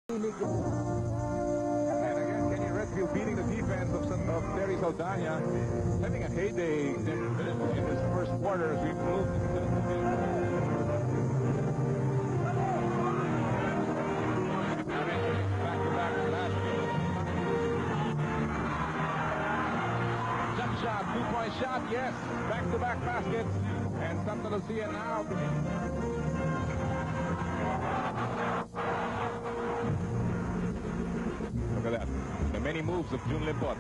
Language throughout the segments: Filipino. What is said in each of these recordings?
And again, Kenny Redfield beating the defense of Terry Saldana, having a heyday in this first quarter as we moved into the back-to-back baskets. Jump shot, two-point shot, yes. Back-to-back baskets. And Santa Lucia now. Look at that. The many moves of Jun Limpot.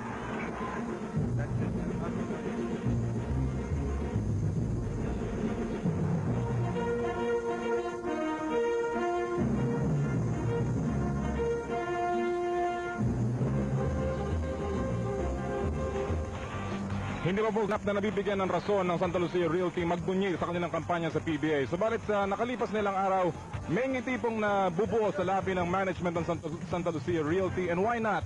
Hindi pa po na nabibigyan ng rason ng Santa Lucia Realty magbunyi sa kanilang kampanya sa PBA. Subalit sa nakalipas nilang araw, may ngiti pong nabubuo sa labi ng management ng Santa Lucia Realty, and why not?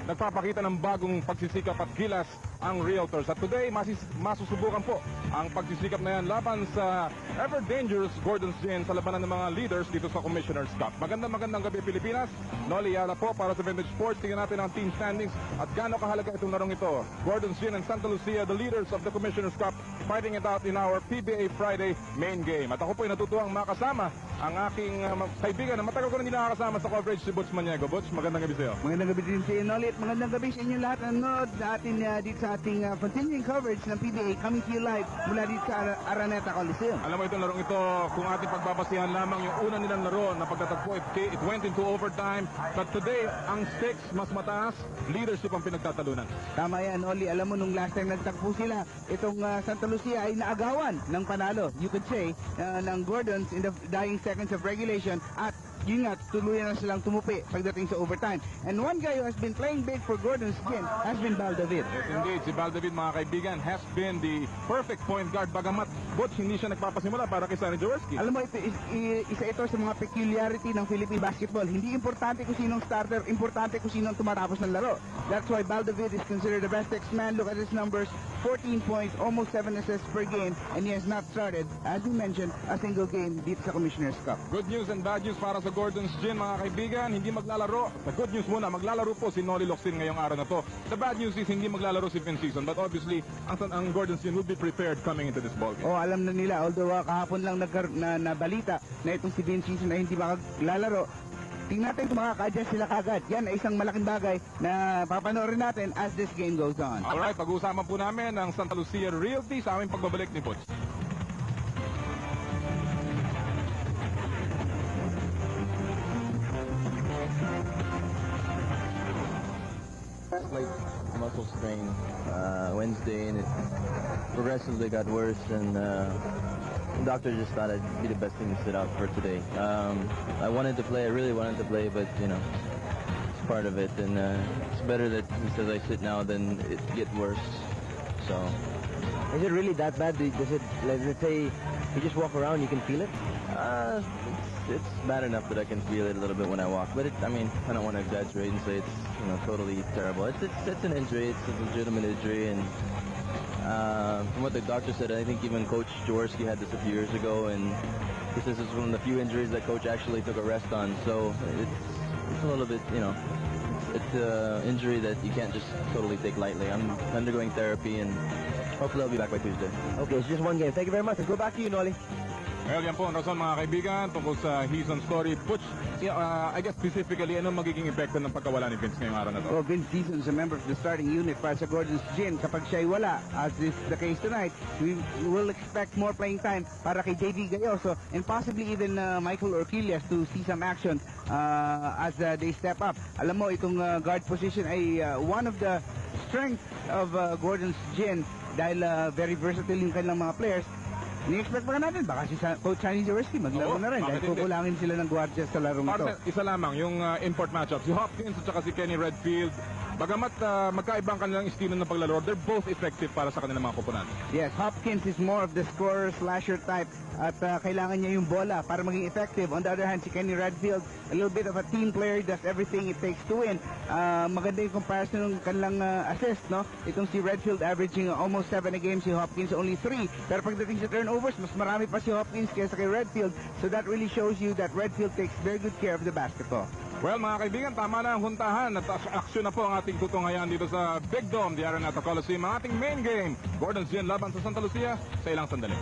Nagpapakita ng bagong pagsisikap at gilas ang Realtors. At today, masusubukan po ang pagsisikap na yan laban sa ever-dangerous Gordon's Gin sa labanan ng mga leaders dito sa Commissioners Cup. Magandang gabi Pilipinas. Noli Yala po para sa Vintage Sports. Tingnan natin ang team standings at gaano kahalaga itong larong ito. Gordon's Gin and Santa Lucia, the leaders of the Commissioners Cup, fighting it out in our PBA Friday main game. At ako po ay natutuwang makasama ang aking kaibigan na matagal ko na hindi nakakasama sa coverage, si Butch Maniego. Butch, magandang gabi sa iyo. Magandang gabi din sa iyo, Noli, at magandang gabi sa inyo lahat na nanonood natin dito sa ating continuing coverage ng PBA, coming to you live mula dito sa Araneta Coliseum. Alam mo itong larong ito, kung ating pagbabasihan lamang yung una nilang laro na pagtatagpo, it went into overtime. But today, ang stakes mas mataas, leadership ang pinagtatalunan. Tama yan, Noli. Alam mo, nung last time nagtagpo sila, itong Santa Lucia ay naagawan ng panalo, you could say, ng Gordons in the dying seconds of regulation, at yun nga, tuluyan na silang tumupi pagdating sa overtime. And one guy who has been playing big for Gordon's Gin has been Baldavid. Yes, indeed. Si Baldavid, mga kaibigan, has been the perfect point guard. Bagamat, Butch, hindi siya nagpapasimula para kay Sonny Jaworski. Alam mo, isa ito sa mga peculiarity ng Philippine basketball. Hindi importante kung sinong starter, importante kung sinong tumatapos ng laro. That's why Baldavid is considered the best X-man. Look at his numbers, 14 points, almost 7 assists per game, and he has not started, as we mentioned, a single game dito sa Commissioners Cup. Good news and bad news para sa Gordon's Gin, mga kaibigan. Hindi maglalaro. The good news muna, maglalaro po si Noli Locsin ngayong araw na to. The bad news is hindi maglalaro si Vince Season, but obviously, ang Gordon's Gin will be prepared coming into this ballgame. Oh, alam na nila, although kahapon lang nabalita na itong si Vince Season ay hindi makaglalaro. Tingnan natin kung makaka-adjust sila kagad. Yan ay isang malaking bagay na papanoorin natin as this game goes on. Alright, pag-uusapan po namin ang Santa Lucia Realty sa aming pagbabalik ni Butch. Like muscle strain Wednesday, and it progressively got worse, and the doctor just thought it'd be the best thing to sit out for today. I wanted to play, I really wanted to play, but you know, it's part of it, and it's better that he says I sit now than it get worse. So, is it really that bad? Does it, like, let's say you just walk around, you can feel it? it's bad enough that I can feel it a little bit when I walk, but I mean, I don't want to exaggerate and say it's, you know, totally terrible. It's an injury, it's a legitimate injury, and from what the doctor said, I think even Coach Jaworski had this a few years ago, and this is one of the few injuries that Coach actually took a rest on. So it's a little bit, you know, it's an injury that you can't just totally take lightly. I'm undergoing therapy, and hopefully I'll be back by Tuesday. Okay, it's just one game. Thank you very much. Let's go back to you, Noli. Well, yan po ang rason, mga kaibigan, tungkol sa Season story. Butch, I guess specifically, anong magiging epekto ng pagkawala ni Vince ngayong araw na to? Well, Vince Season is a member of the starting unit para sa Gordon's Gin. Kapag siya'y wala, as is the case tonight, we will expect more playing time para kay J.D. Gayoso and possibly even Michael Orquillas to see some action as they step up. Alam mo, itong guard position ay one of the strengths of Gordon's Gin dahil very versatile yung kanilang mga players. Ni-expect pa natin, baka si Coach Sonny Jaworski maglaro na rin dahil kukulangin sila ng gwardiya sa larong ito. Isa lamang, yung import matchup, si Hopkins at saka si Kenny Redfield, bagamat magkaibang kanilang estilo ng paglalaro, they're both effective para sa kanilang mga koponan. Yes, Hopkins is more of the scorer slasher type at kailangan niya yung bola para maging effective. On the other hand, si Kenny Redfield, a little bit of a team player, does everything it takes to win. Maganda yung comparison ng kanilang assist, no? Itong si Redfield averaging almost 7 a game, si Hopkins only 3. Pero pagdating sa turnovers, mas marami pa si Hopkins kaysa kay Redfield. So that really shows you that Redfield takes very good care of the basketball. Well, mga kaibigan, tama na ang huntahan at aksyon na po ang ating tutunghayan dito sa Big Dome, the Araneta Coliseum. Ang ating main game, Gordon's Gin laban sa Santa Lucia, sa ilang sandali.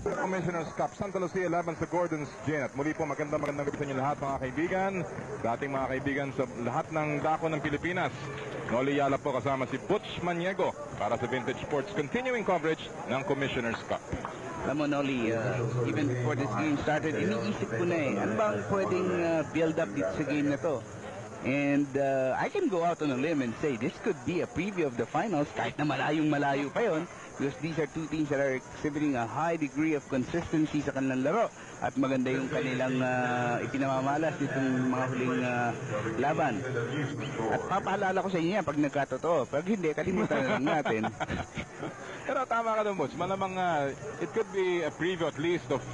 Commissioners Cup, Santa Lucia laban sa Gordon's Gin. At muli po magandang gabi sa inyo lahat mga kaibigan. Dating mga kaibigan sa lahat ng dako ng Pilipinas. Noli Yala po kasama si Butch Maniego para sa Vintage Sports continuing coverage ng Commissioners Cup. Alam mo, Noli, even before this game started, iniisip ko na ano bang pwedeng build up dito sa game na to? And I can go out on a limb and say this could be a preview of the finals kahit na malayo pa yon, because these are two teams that are exhibiting a high degree of consistency sa kanilang laro at maganda yung kanilang ipinamamalas ditong mga huling laban. At papaalala ko sa inyo yan pag nagkatotoo. Pag hindi, kalimutan na lang natin. Pero tama ka doon, Butch. Malamang it could be a preview at least of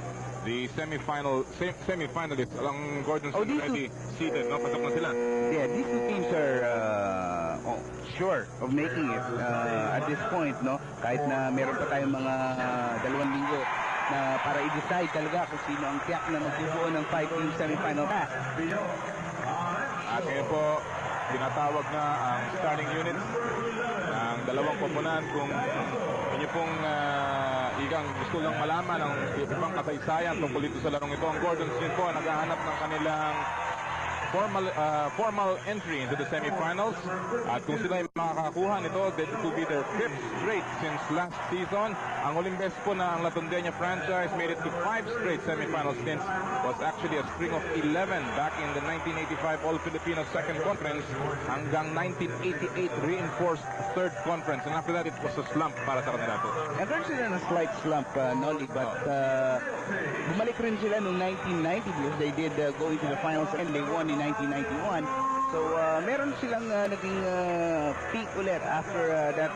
the semi-finalists. Ang Gordon's already seated, no? Pasok na sila. Yeah, these two teams are sure of making it at this point, no? Kahit na meron pa tayong mga 2 linggo na para i-decide talaga kung sino ang tiyak na magbubuo ng 5-team semi-final path. At ngayon po, tinatawag na ang starting unit ng dalawang koponan. Kung inyo pong igang gusto lang malaman ang ibang kasaysayan tungkol dito sa larong ito, ang Gordon's Gin po naghahanap ng kanilang formal entry into the semifinals. At kung sila ay makakakuha nito, that will be their 5th straight since last season. Ang huling beses po na ang Latondenya franchise made it to 5 straight semifinal stints was actually a string of 11 back in the 1985 All-Filipino Second Conference hanggang 1988 reinforced Third Conference. And after that, it was a slump para sa kanila po. And there's a slight slump, Noli, but bumalik rin sila noong 1990 because they did go into the finals and they won in 1991. So, meron silang naging peak ulit after that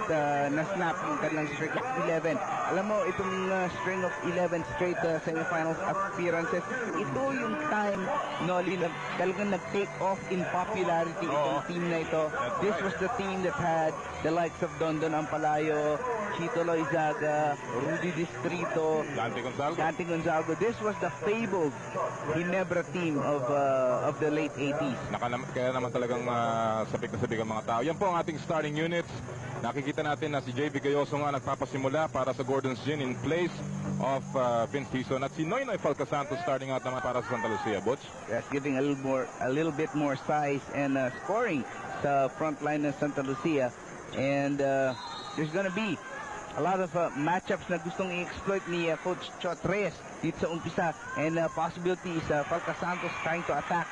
na-snap yung kanilang streak of 11. Alam mo, itong string of 11 straight semifinals appearances, ito yung time, Noli, na talagang nag-take off in popularity itong team na ito. This was the team that had the likes of Dondon Ampalayo, Chito Loizaga, Rudy Distrito, Dante Gonzalgo. This was the fabled Ginebra team of the late 80s. Kaya naman talagang sabik na sabik ang mga tao. Yan po ang ating starting units. Nakikita natin na si JV Gayoso nga nagpapasimula para sa Gordon's Gin in place of Vince Tison, at si Noynoy Falcasantos starting out naman para sa Santa Lucia. Butch? Yes, giving a little bit more size and scoring sa front line ng Santa Lucia. And there's gonna be a lot of matchups na gustong i-exploit ni Coach Chot Reyes dito sa umpisa, and possibilities Falcasantos trying to attack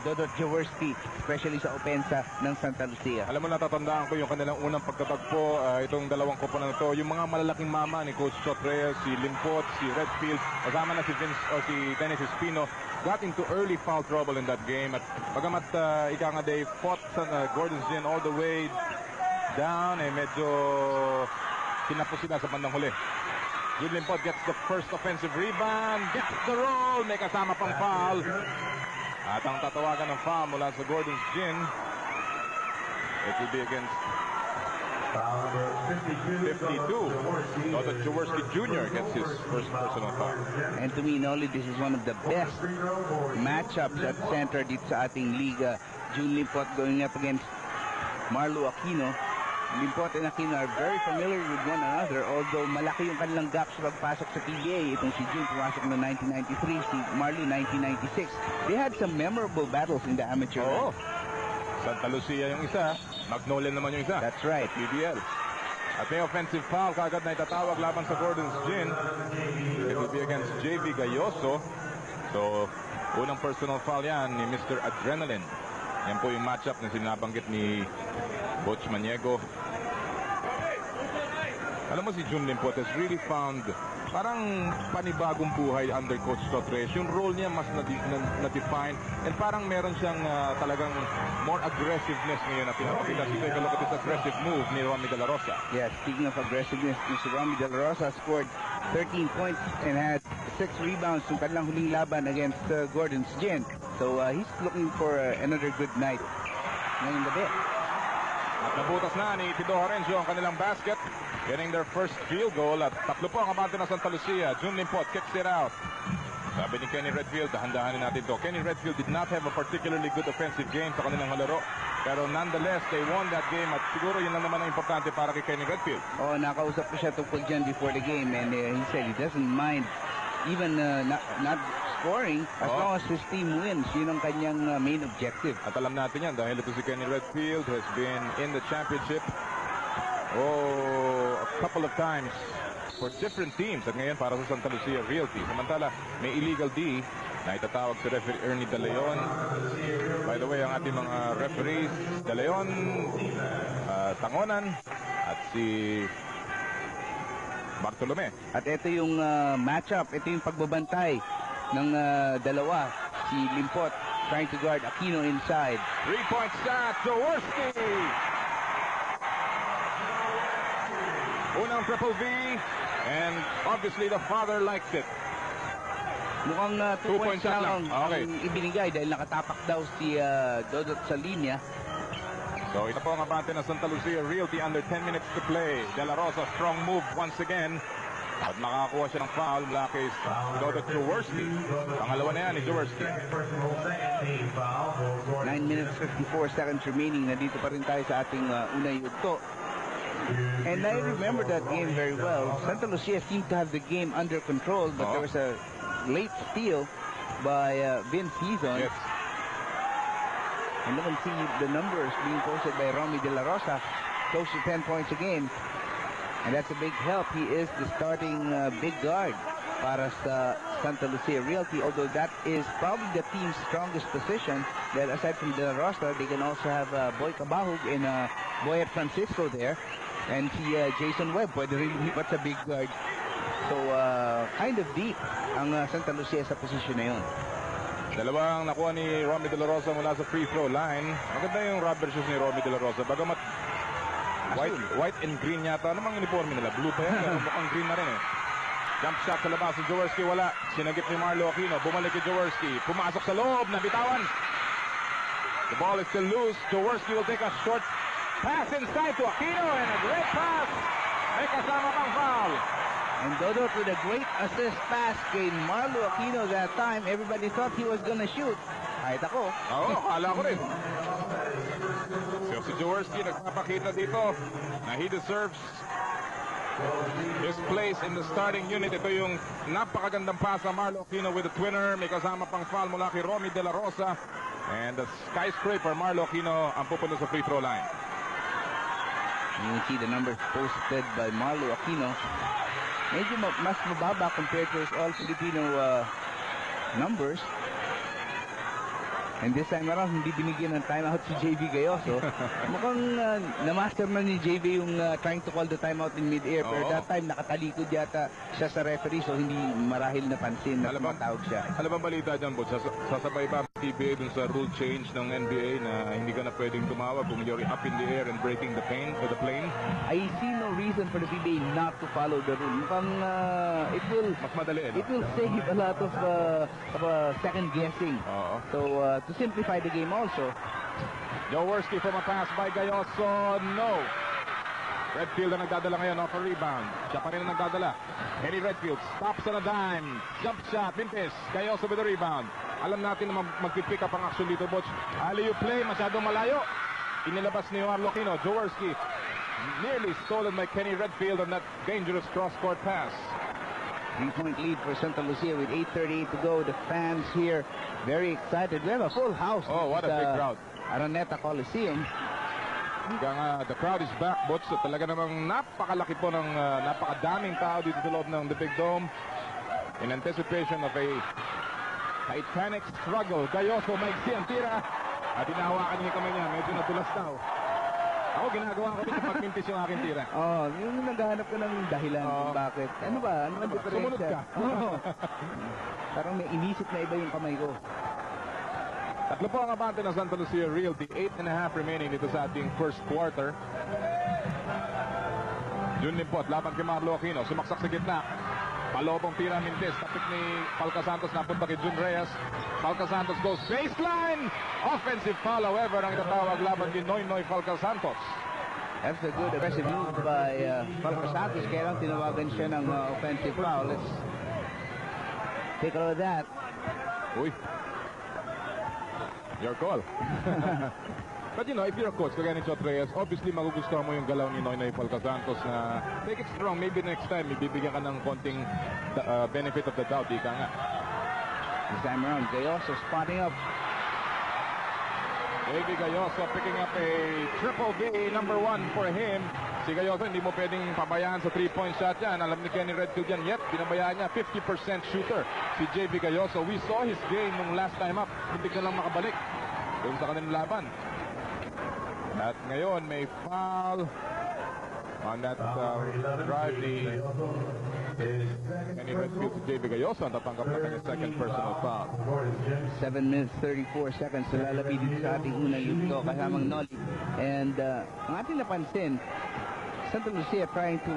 Dodot Jaworski, especially sa opensa ng Santa Lucia. Alam mo, natatandaan ko yung kanilang unang pagtatagpo, itong dalawang koponan na ito, yung mga malalaking mama ni Coach Chot Reyes, si Limpot, si Redfield, kasama na si Vince o si Dennis Espino, got into early foul trouble in that game. At pagamat ika nga they fought sa Gordon's Gin all the way down, medyo kinapos sila sa bandang huli. Jun Limpot gets the first offensive rebound, gets the roll, may kasama pang foul. At ang tatawagan ng foul mula sa Gordon's Gin, it will be against 52. Dodot Jaworski Jr. gets his first personal foul. And to me, Noli, this is one of the best matchups at center dito sa ating liga. Jun Limpot going up against Marlo Aquino. Limpot and Aquino are very familiar with one another, although malaki yung kanilang gap sa pagpasok sa PBA. Itong si Jun pumasok noong 1993, si Marlo 1996. They had some memorable battles in the amateur. Santa Lucia yung isa, Magnolia naman yung isa. That's right. PBL. At may offensive foul kagad na itatawag laban sa Gordon's Gin. It will be against JV Gayoso. So, unang personal foul yan ni Mr. Adrenaline. Yan po yung matchup na sinabanggit ni Butch Maniego. Alam mo, si Jun Limpot has really found parang panibagong buhay under Coach Totres. Yung role niya mas na-define, and parang meron siyang talagang more aggressiveness ngayon na pinapakita. So take a look at this aggressive move ni Romy De La Rosa. Yeah, speaking of aggressiveness, Mr. Romy De La Rosa scored 13 points and had 6 rebounds yung kanilang huling laban against Gordon's Gin. So he's looking for another good night ngayong gabi. At nabutas na ni Tido Horencio ang kanilang basket. getting their first field goal at tatlo po ang abante ng Santa Lucia. Jun Limpot kicks it out. Sabi ni Kenny Redfield, dahan-dahanin natin to. Kenny Redfield did not have a particularly good offensive game sa kanilang halaro. Pero nonetheless, they won that game at siguro yun lang naman ang importante para kay Kenny Redfield. Oh, nakausap ko siya tungkol dyan before the game and he said he doesn't mind even not scoring as long as his team wins. Yun ang kanyang main objective. At alam natin yan dahil ito si Kenny Redfield has been in the championship a couple of times for different teams at ngayon para sa Santa Lucia Realty. Samantala, may illegal D na itatawag si referee Ernie De Leon. By the way, ang ating mga referees, De Leon, Tangonan, at si Bartolome. At ito yung matchup, ito yung pagbabantay ng dalawa. Si Limpot trying to guard Aquino inside. 3-point shot, Jaworski! Unang triple V, and obviously the father likes it. Mukhang 2 2-point points shot lang lang. Okay. ang ibinigay dahil nakatapak daw si Dodot sa linya. So ito po ang abante ng Santa Lucia Realty under 10 minutes to play. De La Rosa, strong move once again. At makakakuha siya ng foul mula kay Dodot Jaworski. Pangalawa na yan ni Jaworski. 9 minutes 54 seconds remaining. Nandito pa rin tayo sa ating unang yugto. And I remember that game very well. Santa Lucia seemed to have the game under control, but there was a late steal by Vince Hizon. Yes. And you can see the numbers being posted by Romy De La Rosa, close to 10 points a game. And that's a big help. He is the starting big guard para sa Santa Lucia Realty, although that is probably the team's strongest position. That aside from De La Rosa, they can also have Boy Cabahug and Boyet Francisco there. And si Jason Webb, pwede rin lipat sa big guard. So, kind of deep ang Santa Lucia sa position na yun. Dalawang nakuha ni Romy De La Rosa mula sa free throw line. Maganda yung rubber shoes ni Romy De La Rosa. Bagamat white and green yata. Ano mang uniforme nila? Blue pa yan. Pero mukhang green na rin eh. Jump shot sa labas. Si Jaworski wala. Sinagip ni Marlo Aquino. Bumalik kay Jaworski. Pumasok sa loob. Nabitawan. The ball is still loose. Jaworski will take a short pass inside to Aquino. And a great pass. May kasama pang foul. And Dodot with a great assist pass kay Marlo Aquino that time. Everybody thought he was gonna shoot. Kahit ako. Oo, akala ko rin. So si Jaworski nagpapakita dito na he deserves his place in the starting unit. Ito yung napakagandang pass sa Marlo Aquino with a twinner. May kasama pang foul mula kay Romy De La Rosa. And the skyscraper Marlo Aquino ang pupunta sa free throw line. You can see the numbers posted by Marlo Aquino. Medyo mas mababa compared to his all-Filipino numbers. And this time around, hindi binigyan ng timeout si JV Gayoso. Mukhang na-master na ni JV yung trying to call the timeout in mid-air. Pero that time, nakatalikod yata siya sa referee, so hindi marahil napansin na tumatawag siya. Alam bang balita dyan, Bud? Sasabay ba PBA dun sa rule change ng NBA na hindi ka na pwedeng tumawag kung you're up in the air and breaking the plane? I see no reason for the PBA not to follow the rule. Mukhang it will Mas madali, no? it will save a lot of second guessing. So to simplify the game also. Jaworski from a pass by Gayoso. No. Redfield ang nagdadala ngayon off a rebound. Siya pa rin ang nagdadala. Kenny Redfield stops on a dime. Jump shot. Vintage. Gayoso with the rebound. Alam natin na mag-pick up ang action dito, Butch. Alley-oop play. Masyadong malayo. Inilabas ni Marlo Aquino. Jaworski nearly stolen by Kenny Redfield on that dangerous cross-court pass. 3-point lead for Santa Lucia with 8:38 to go. The fans here very excited. We have a full house. Oh, what a big crowd. Araneta Coliseum. The crowd is back, Butch. So, talaga namang napakalaki po ng napakadaming tao dito sa loob ng the Big Dome in anticipation of a titanic struggle. Gayoso, maigsi ang tira at hinahawakan niya kamay niya. Medyo natulas daw. Ako, ginagawa ko dito pagmintis yung aking tira. Oh, yung naghahanap ka ng dahilan kung bakit. Ano ba? Ano ba diferensya? Sumunod ka. Parang may inisip na iba yung kamay ko. Tatlo po ang abante ng Santa Lucia Realty. 8.5 remaining dito sa ating first quarter. Jun Limpot, laban kay Marlo Aquino. Sumaksak sa gitna. Palobong tira Mintes. Tapik ni Falca Santos. Napunta kay Jun Reyes. Falca Santos goes baseline. Offensive foul, however, ang itatawag laban kay Noynoy Falca Santos. That's a good aggressive move by Falco Santos. Kaya lang tinawagan siya ng offensive foul. Let's take a look at that. Uy. Your call. But you know, if you're a coach, kagaya ni Chot Reyes, obviously magugustuhan mo yung galaw ni Noynoy Falco Santos na take it strong. Maybe next time, ibibigyan ka ng konting benefit of the doubt. Ika nga. This time around, Gayoso spotting up. Davey Gayoso picking up a triple B, number 1 for him. Si Gayoso, hindi mo pwedeng pabayaan sa 3-point shot yan. Alam ni Kenny Redfield yan. Yep, pinabayaan niya. 50% shooter si JV Gayoso. We saw his game nung last time up. Hindi ka lang makabalik doon sa kanilang laban. At ngayon, may foul on that drive. Kenny Redfield si JV Gayoso ang tatanggap na kanyang second personal foul. 7 minutes 34 seconds na lalabi dito sa ating unang yugto kasamang Noli. And ang ating napansin, Santa Lucia trying to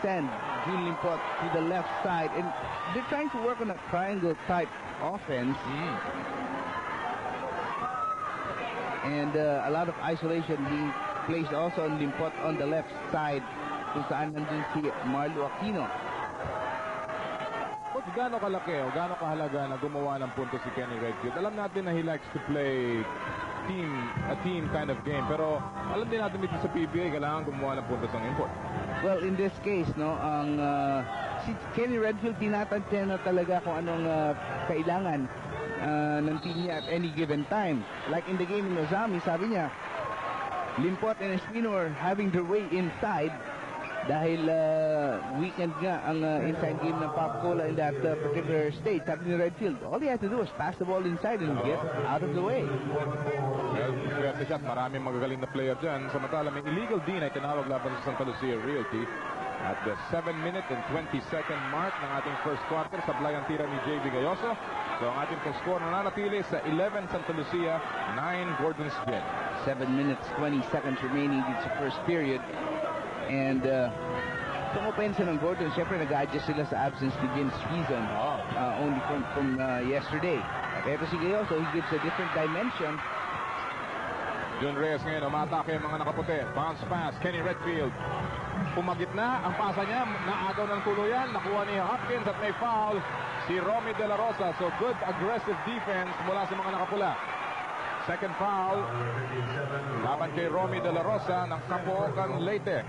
send June Limpot to the left side, and they're trying to work on a triangle type offense. And a lot of isolation being placed also on Limpot on the left side kung saan nandun si Marlo Aquino. Coach, gaano kalaki o gaano kahalaga na gumawa ng punto si Kenny Redfield? Alam natin na he likes to play a team kind of game, pero alam din natin dito sa PBA kailangan gumawa ng puntos ng import. Well, in this case, no, ang si Kenny Redfield tinatansya na talaga kung anong kailangan ng team niya at any given time. Like in the game in Ozami, sabi niya, Limpot and Espino are having their way inside dahil weekend nga ang inside game ng Pop Cola in that particular state. Sabi ni Redfield, all he has to do is pass the ball inside and get out of the way. Well, swerte siya at maraming magagaling na player dyan. Samantala, may illegal D na itinawag laban sa Santa Lucia Realty at the 7-minute and 20-second mark ng ating first quarter. Sablay ang tira ni JV Gayoso. So ang ating score na nanatili sa 11 Santa Lucia, 9 Gordon's Gin. 7 minutes, 20 seconds remaining dito sa first period. And kung opensa ng Gordon, syempre nag-adjust sila sa absence ni Vince Reason only from yesterday. Pero si Gayoso, he gives a different dimension. Jun Reyes ngayon, umatake yung mga nakaputi. Bounce pass, Kenny Redfield. Pumagit na, ang pasa niya, naagaw ng tuluyan, nakuha ni Hopkins at may foul si Romy De La Rosa. So good aggressive defense mula sa mga nakapula. Second foul, laban kay Romy De La Rosa ng Capoocan Leyte.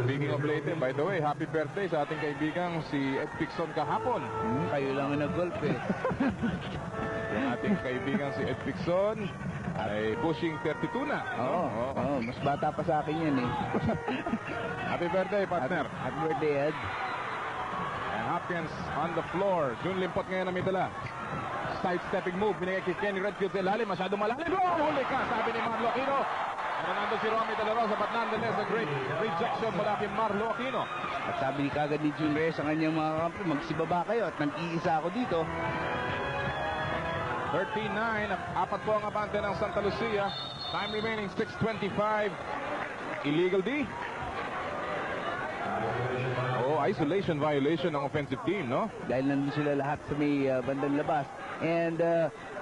Speaking of Leyte, by the way, happy birthday sa ating kaibigang si Ed Pixon kahapon. Kayo lang ang nag-golf eh. Yung ating kaibigan si Ed Pixon ay pushing 32 na. Oo, mas bata pa sa akin yan eh. Happy birthday, partner. Happy birthday, Ed. And Hopkins on the floor. June Limpot ngayon na may dala. Side-stepping move. Binigay kay Kenny Redfield sa ilalim. Masyado malalim. Oh, huli ka, sabi ni Marlo Aquino. Ano nandun si Romy De La Rosa, but nonetheless a great rejection mula kay Marlo Aquino. At sabi ni kagad ni June Reyes sa kanyang mga kampo, magsibaba kayo at nag-iisa ako dito. 13-9. Apat po ang abante ng Santa Lucia. Time remaining 6:25. Illegal D. Isolation violation ng offensive team, no? Dahil nandun sila lahat sa may bandang labas. And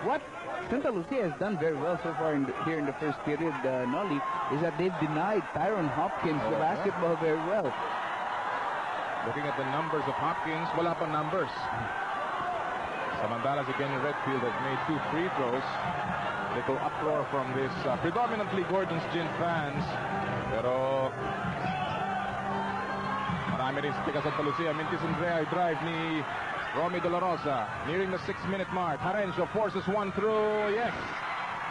what Santa Lucia has done very well so far here in the first period, Nolly, is that they've denied Tyron Hopkins the basketball very well. Looking at the numbers of Hopkins, wala pa numbers. Samantala si Kenny Redfield has made 2 free throws. Little uproar from this predominantly Gordon's Gin fans. Pero marami rin sa Santa Lucia. Mintis Andrea drive ni Romy De La Rosa. Nearing the 6-minute mark. Harencio forces one through. Yes.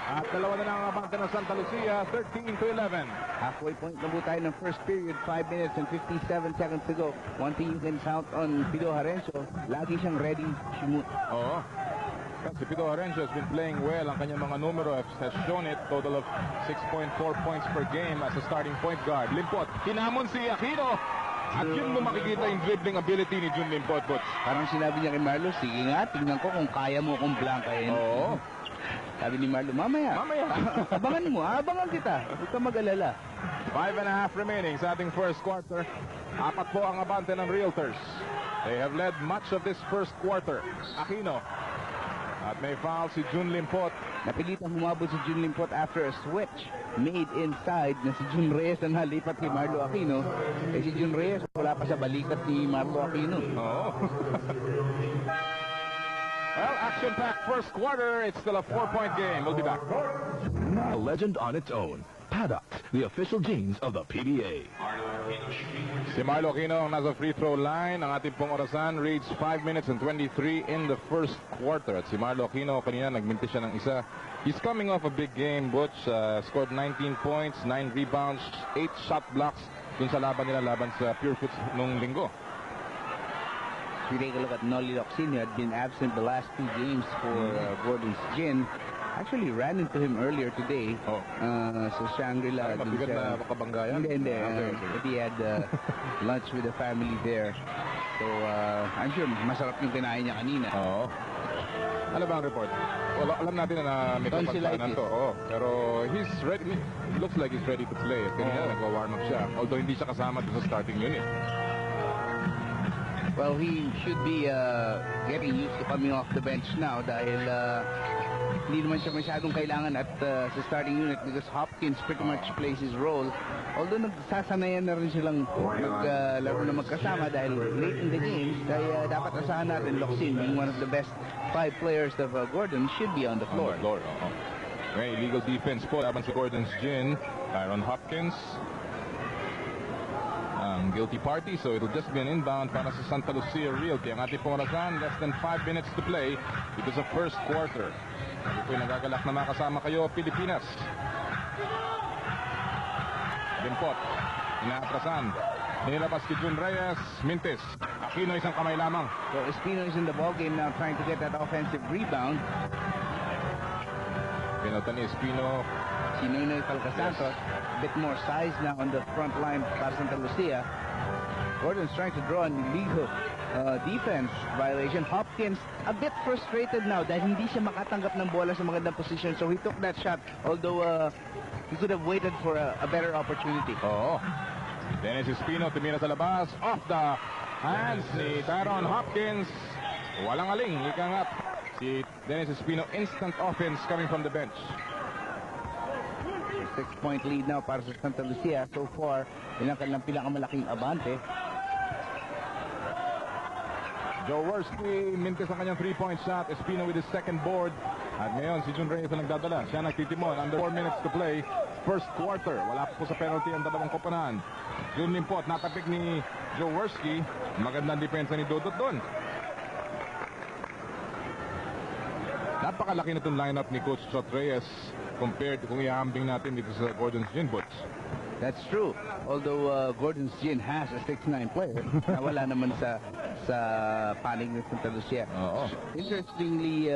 At dalawa na lang ang abante ng Santa Lucia. 13-11. Halfway point na po tayo ng first period. 5 minutes and 57 seconds to go. One thing you can count on Pido Harencio, lagi siyang ready to shoot. Oo. Si Pido Harencio has been playing well. Ang kanyang mga numero has shown it. Total of 6.4 points per game as a starting point guard. Limpot. Hinamon si Aquino. At yun mo makikita yung dribbling ability ni Jun Limpot. Parang sinabi niya kay Marlo, sige nga, tingnan ko kung kaya mo kung blankahin. Oo. Sabi ni Marlo, mamaya. Abangan mo, abangan kita. Huwag ka mag-alala. 5.5 remaining sa ating first quarter. Apat po ang abante ng Realtors. They have led much of this first quarter. Aquino. At may foul si Jun Limpot. Napilitang humabol si Jun Limpot after a switch made inside na si Jun Reyes na nalipat kay Marlo Aquino. Eh si Jun Reyes wala pa sa balikat ni Marlo Aquino. Oh. Well, action-packed first quarter. It's still a 4-point game. We'll be back. A legend on its own. Paddock, the official jeans of the PBA. Si Marlo Aquino ang nasa free throw line. Ang ating pong orasan reads 5 minutes and 23 in the first quarter. At si Marlo Aquino kanina nagminti siya ng isa. He's coming off a big game, Butch. Scored 19 points, 9 rebounds, 8 shot blocks dun sa laban nila laban sa Pure Foods nung linggo. If you take a look at Nolly Locsin, who had been absent the last 2 games for Gordon's Gin, actually ran into him earlier today sa Shangri-La. Mabigat na makabanggayan? Hindi. But he had lunch with the family there. So, I'm sure masarap yung kinain niya kanina. Oo. Ano ba ang report? Well, alam natin na may kapagsanan to. Oo. Pero he's ready. It looks like he's ready to play. Kanina nag-warm up siya. Although hindi siya kasama sa starting unit. Well, he should be getting used to coming off the bench now dahil hindi naman siya masyadong kailangan at sa starting unit because Hopkins pretty much plays his role. Although nagsasanayan na rin silang maglaro na magkasama dahil late in the game, kaya dapat asahan natin Locsin, being one of the best 5 players of Gordon, should be on the floor. Okay, illegal defense po laban si Gordon's Gin. Tyron Hopkins ang guilty party, so it'll just be an inbound para sa Santa Lucia Realty. Ang ating pong orasan, less than 5 minutes to play because of first quarter. Ito po'y nagagalak na makasama kayo, Pilipinas. Limpot, inaatrasan. Nilabas kay Jun Reyes, Mintis. Aquino isang kamay lamang. So Espino is in the ballgame now trying to get that offensive rebound. Pinota ni Espino. Si Noynoy Palcasantos, a bit more size now on the front line para Santa Lucia. Gordon's trying to draw an illegal defense violation. Hopkins a bit frustrated now dahil hindi siya makatanggap ng bola sa magandang position, so he took that shot, although he could have waited for a better opportunity. Oo. Dennis Espino tumira sa labas. Off the hands ni Tyron Hopkins. Walang aling. Ika nga. Si Dennis Espino, instant offense coming from the bench. 6-point lead now para sa Santa Lucia. So far, yun ang kanilang pinakamalaking abante. Joe Worsley, mintis ang kanyang 3-point shot. Espino with his second board. At ngayon, si Jun Reyes ang nagdadala. Siya nagtitimon. Under 4 minutes to play. First quarter. Wala po sa penalty ang dalawang koponahan. Jun Limpot, natapik ni Joe Worsley. Magandang depensa ni Dodot doon. Napakalaki na itong lineup ni Coach Chot Reyes compared kung ihambing natin dito sa Gordon's Gin, Butch. That's true. Although Gordon's Gin has a 6'9" player na wala naman sa panig ng Santa Lucia. Interestingly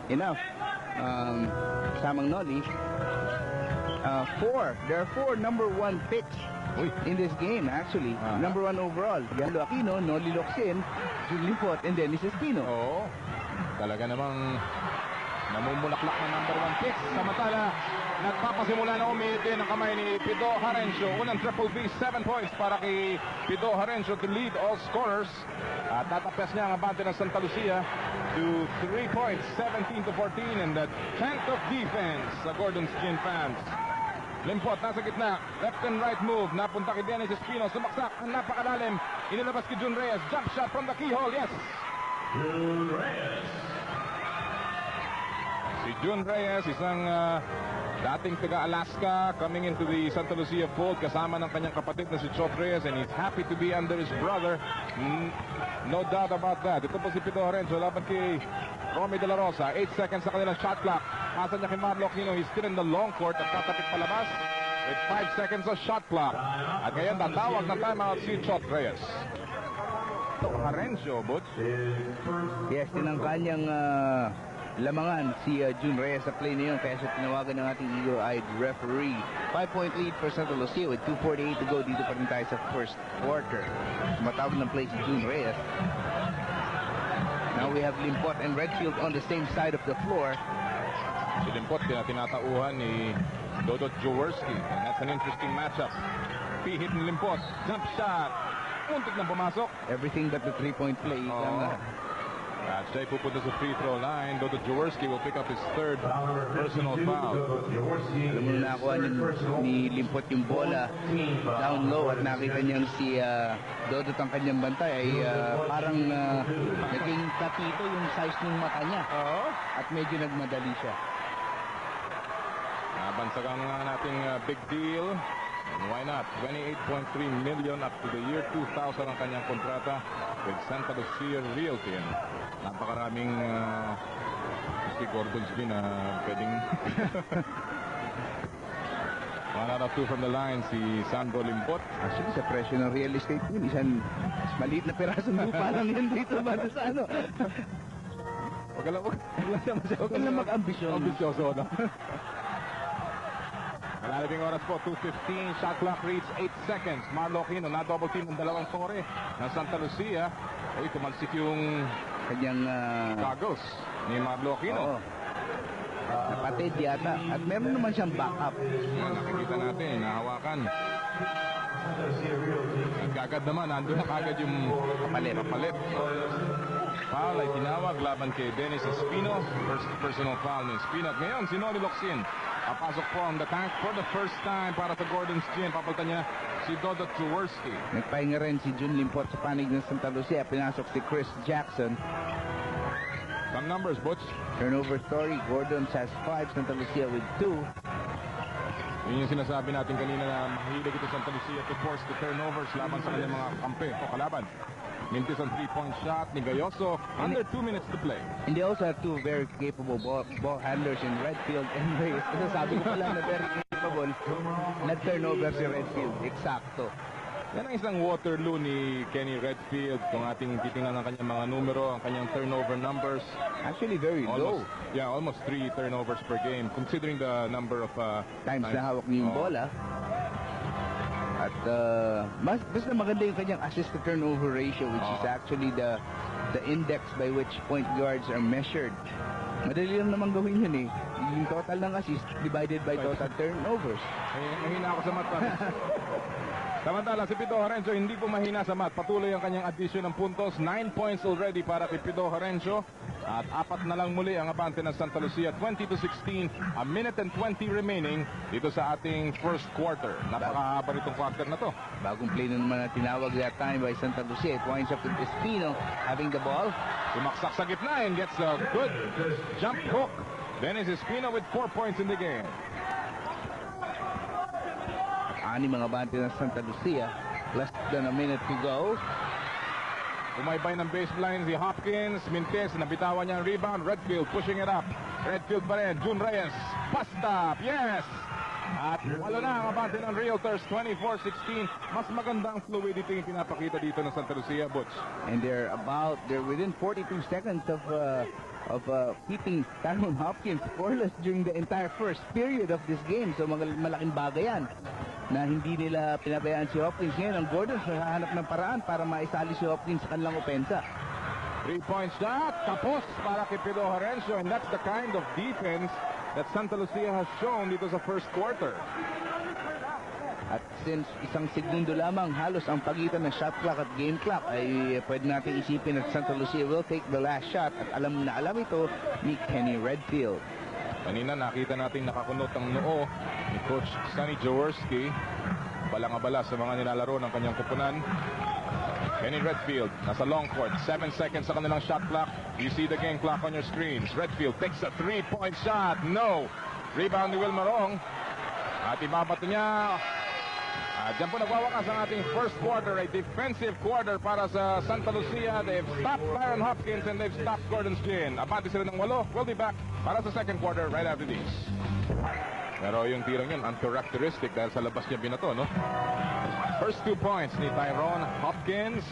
enough, Samang Noli, there are 4 number 1 picks in this game actually. Number 1 overall. Yalo Aquino, Noli Locsin, Jun Limpot, and Dennis Espino. Oo. Talaga namang namumulaklak na number 1 pick. Samantala, nagpapasimula na umiitin ang kamay ni Pido Harencio. Unang triple B, 7 points para kay Pido Harencio to lead all scorers. At tatapes niya ang abante ng Santa Lucia to 3 points, 17-14. And the chant of defense sa Gordon's Gin fans. Limpot nasa gitna, left and right move, napunta kay Dennis Espino, sumaksak, ang napakalalim, inilabas kay Jun Reyes, jump shot from the keyhole, yes! Jun Reyes. Si Jun Reyes, isang dating taga-Alaska, coming into the Santa Lucia fold, kasama ng kanyang kapatid na si Chot Reyes, and he's happy to be under his brother. No doubt about that. Ito po si Pido Harencio, laban kay Romy De La Rosa. 8 seconds sa kanilang shot clock. Pasa niya kay Marlo Aquino, he's still in the long court at tatapit palabas with 5 seconds of shot clock. At ngayon, tatawag ng timeout si Chot Reyes. Harencio, Butch. Yes, tinangka niyang lamangan si Jun Reyes sa play na yun, kaya siya tinawagan ng ating eagle-eyed referee. 5-point lead for Santa Lucia with 2:48 to go. Dito pa rin tayo sa first quarter. Matawag ng play si Jun Reyes. Now we have Limpot and Redfield on the same side of the floor. Si Limpot, tinatauhan ni Dodot Jaworski. And that's an interesting matchup. P-hit ni Limpot. Jump shot. Muntik na pumasok. Everything but the 3-point play. At siya'y pupunta sa free throw line. Dodo Jaworski will pick up his third personal foul. Alam mo na nakuha ni Limpot yung bola down low at nakita niyang si Dodot ang kanyang bantay ay parang naging katito yung size ng mata niya. At medyo nagmadali siya. Nabansagan nga nating big deal. And why not? 28.3 million up to the year 2000 ang kanyang kontrata with Santa Lucia Realty. Napakaraming si Gordon Spin na pwedeng 1 out of 2 from the line si Sandro Limpot. Actually, sa presyo ng real estate yun, isang maliit na piraso ng lupa lang yun dito ba sa ano. Huwag ka lang mag-ambisyon. Ambisyoso, no? Malalabing oras po, 2:15. Shot clock reads 8 seconds. Marlo Aquino, na-double team ng dalawang tore ng Santa Lucia. Ay, tumalsik yung Kanyang goggles ni Marlo Aquino. napatid yata. At meron naman siyang backup. Yan, nakikita natin, nahawakan. Nagkagad naman, nandun na kagad yung kapalit. Foul ay tinawag laban kay Dennis Espino. First personal foul ni Espino. At ngayon, si Noli Locsin. Papasok po on the tank for the first time para sa Gordon's Gin. Papalta niya si Dodot Jaworski. Nagpahinga rin si Jun Limpot sa panig ng Santa Lucia. Pinasok si Chris Jackson. Some numbers, Butch. Turnover story. Gordon has 5. Santa Lucia with 2. Yun yung sinasabi natin kanina na mahilig ito Santa Lucia to force the turnovers laban sa kanyang mga kampe o kalaban. Mintis ang 3-point shot ni Gayoso. Under 2 minutes to play. And they also have two very capable ball handlers in Redfield and Reyes. Kasi sabi ko pala na very capable. Nag-turnover si Redfield. Eksakto. Yan ang isang Waterloo ni Kenny Redfield. Kung ating titingnan ang kanyang mga numero, ang kanyang turnover numbers. Actually very low. Almost 3 turnovers per game considering the number of Times na hawak niya yung bola. At mas na maganda yung kanyang assist to turnover ratio, which is actually the index by which point guards are measured. Madali lang naman gawin yun eh. Yung total ng assist divided by total turnovers. Mahina ako sa mat. Samantala, si Pido Horencio hindi po mahina sa mat. Patuloy ang kanyang addition ng puntos. 9 points already para kay Pido Horencio. At 4 na lang muli ang abante ng Santa Lucia. 20-16, a minute and 20 remaining dito sa ating first quarter. Napakahaba nitong quarter na to. Bagong play na naman na tinawag that time by Santa Lucia. It winds up with Espino having the ball. Sumaksak sa gitna and gets a good jump hook. Dennis Espino with 4 points in the game. Ani mga bante ng Santa Lucia. Less than a minute to go. Umaybay ng baseline si Hopkins. Mintes, nabitawan niya ang rebound. Redfield pushing it up. Redfield pa rin. Jun Reyes. Pass stop. Yes! At wala na ang abante ng Realtors. 24-16. Mas maganda ang fluidity yung pinapakita dito ng Santa Lucia, Butch. And they're within 42 seconds of keeping Tyrone Hopkins scoreless during the entire first period of this game. So malaking bagay yan na hindi nila pinabayaan si Hopkins. Ngayon ang Gordons hahanap ng paraan para maisali si Hopkins sa kanilang opensa. 3-point shot. Tapos para kay Pido Horencio. And that's the kind of defense that Santa Lucia has shown dito sa first quarter. At since isang segundo lamang halos ang pagitan ng shot clock at game clock, ay pwede natin isipin at Santa Lucia will take the last shot. At alam na alam ito ni Kenny Redfield. Kanina nakita natin nakakunot ang noo ni Coach Sonny Jaworski. Balang-abala sa mga nilalaro ng kanyang kupunan. Kenny Redfield, nasa long court. 7 seconds sa kanilang shot clock. You see the game clock on your screens. Redfield takes a 3-point shot. No! Rebound ni Will Marong. At ibabato niya. Diyan po nagwawakas ang ating first quarter. A defensive quarter para sa Santa Lucia. They've stopped Byron Hopkins and they've stopped Gordon's Gin. Abante sila ng 8. We'll be back para sa second quarter right after this. Pero yung tirang yun, uncharacteristic dahil sa labas niya binato, no? First 2 points ni Tyrone Hopkins.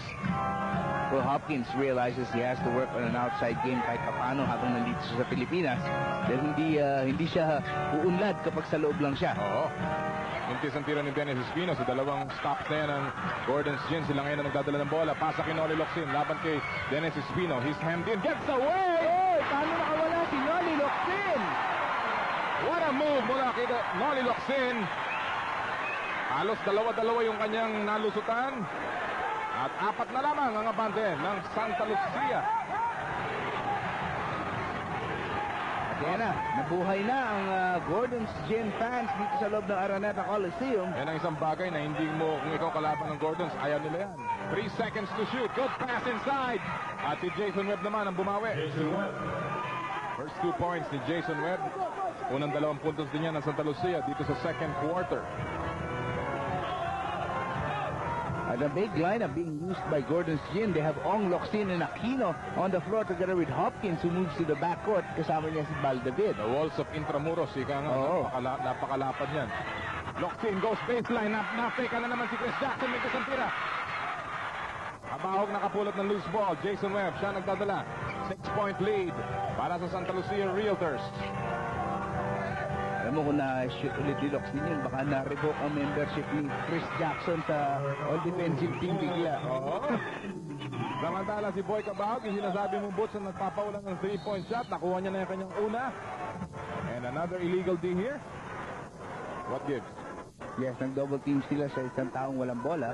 Well, Hopkins realizes he has to work on an outside game kahit paano habang nandito siya sa Pilipinas. Dahil hindi siya uunlad kapag sa loob lang siya. Oo. Mintis ang tira ni Dennis Espino sa dalawang stops na yan ng Gordon's Gin. Sila ngayon ang nagdadala ng bola. Pasa kay Noli Locsin. Laban kay Dennis Espino. He's hemmed in. Gets away! Oy! Paano nakawala si Noli Locsin? What a move mula kay Noli Locsin. Halos dalawa-dalawa yung kanyang nalusutan. At 4 na lamang ang abante ng Santa Lucia. Kaya na, nabuhay na ang Gordon's Gin fans dito sa loob ng Araneta Coliseum. Yan ang isang bagay na hindi mo, kung ikaw kalaban ng Gordons, ayaw nila yan. 3 seconds to shoot. Good pass inside. At si Jason Webb naman ang bumawi. First 2 points ni Jason Webb. Unang 2 puntos din yan ng Santa Lucia dito sa second quarter. At the big lineup being used by Gordon's Gin. They have Ong, Locsin, and Aquino on the floor together with Hopkins who moves to the backcourt. Kasama niya si Baldavid. The walls of Intramuros, ika nga, Oo. napakalapad yan. Locsin goes baseline, napeka na naman si Chris Jackson, may kasantira. Kabahog nakapulot ng loose ball. Jason Webb, siya nagdadala. 6-point lead para sa Santa Lucia Realtors. Alam mo kung na-shoot ulit ni Locsin yun, baka na-revoke ang membership ni Chris Jackson sa all-defensive team bigla. Oo. Samantala si Boy Cabahog, yung sinasabi mong Boots na nagpapaulan ng 3-point shot. Nakuha niya na yung kanyang una. And another illegal D here. What gives? Yes, nag-double team sila sa isang taong walang bola.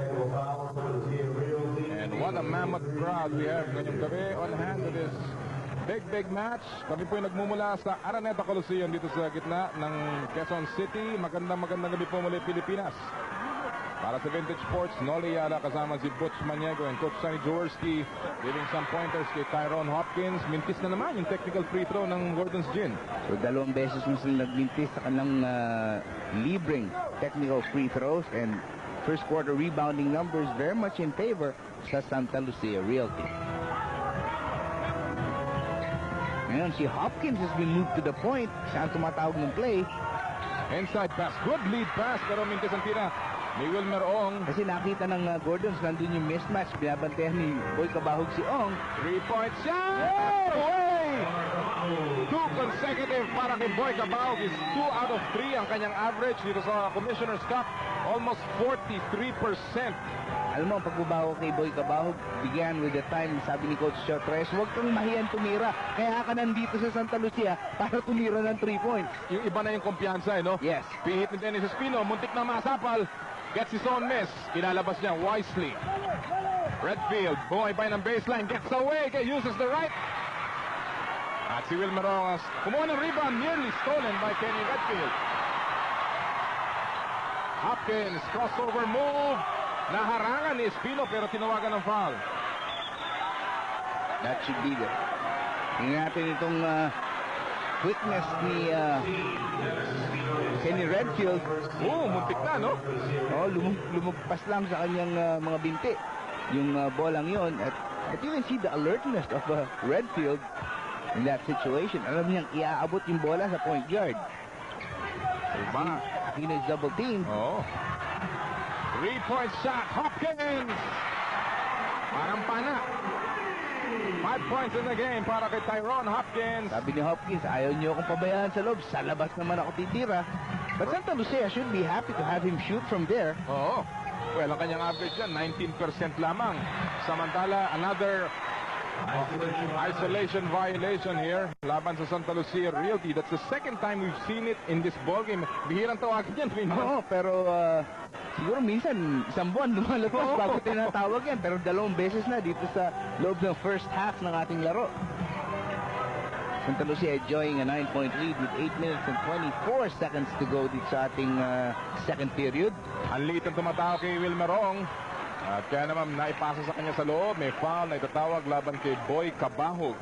And what a mammoth crowd we have ngayong gabi on hand to this big match. Kami po yung nagmumula sa Araneta Coliseum dito sa gitna ng Quezon City. Magandang gabi po muli Pilipinas. Para sa Vintage Sports, Noli Yala kasama si Butch Maniego and Coach Sonny Jaworski giving some pointers kay Tyrone Hopkins. Mintis na naman yung technical free throw ng Gordon's Gin. So 2 beses mo sila nagmintis sa kanilang libreng technical free throws, and first quarter rebounding numbers very much in favor sa Santa Lucia Realty. Ngayon si Hopkins has been moved to the point. Siya ang tumatawag ng play. Inside pass, good lead pass, pero mintis ang tira ni Wilmer Ong. Kasi nakita ng Gordons, nandun yung mismatch. Binabantayan ni Boy Cabahog si Ong. 3-point shot! Away! 2 consecutive para kay Boy Cabahog is 2 out of 3 ang kanyang average dito sa Commissioners Cup. Almost 43%. Alam mo, ang pagbabago kay Boy Cabahog began with the time, sabi ni Coach Chotres, huwag kang mahiyan tumira. Kaya ka nandito sa Santa Lucia para tumira ng 3 points. Yung iba na yung kumpiyansa, no? Yes. Pihit ni Dennis Espino, muntik na masapal. Gets his own miss. Ilalabas niya wisely. Redfield, bumabay ng baseline, gets away, uses the right. At si Wilmer Ong kumuha ng rebound, nearly stolen by Kenny Redfield. Hopkins, crossover move. Naharangan ni Espino pero tinawagan ng foul. That should be there. Tingnan natin itong quickness ni Kenny Redfield. Muntik na, no? Oh, lumagpas lang sa kanyang mga binti. Yung bolang yon. At you can see the alertness of Redfield in that situation. Alam niyang iaabot yung bola sa point guard. Diba? Aquino is double team. Oh. 3-point shot, Hopkins! Parang pana. 5 points in the game para kay Tyrone Hopkins. Sabi ni Hopkins, ayaw niyo akong pabayaan sa loob. Sa labas naman ako titira. But Santa Lucia should be happy to have him shoot from there. Oo. Well, ang kanyang average yan, 19% lamang. Samantala, another isolation violation here. Laban sa Santa Lucia Realty. That's the second time we've seen it in this ballgame. Bihirang tawagin yan. Oo, pero siguro minsan isang buwan lumalabas bago tinatawag yan. Pero 2 beses na dito sa loob ng first half ng ating laro. Santa Lucia enjoying a 9-point lead with 8 minutes and 24 seconds to go dito sa ating second period. Ang liit ang tumatawag kay Wilmer Ong. At kaya naman naipasa sa kanya sa loob. May foul na itatawag laban kay Boy Cabahog.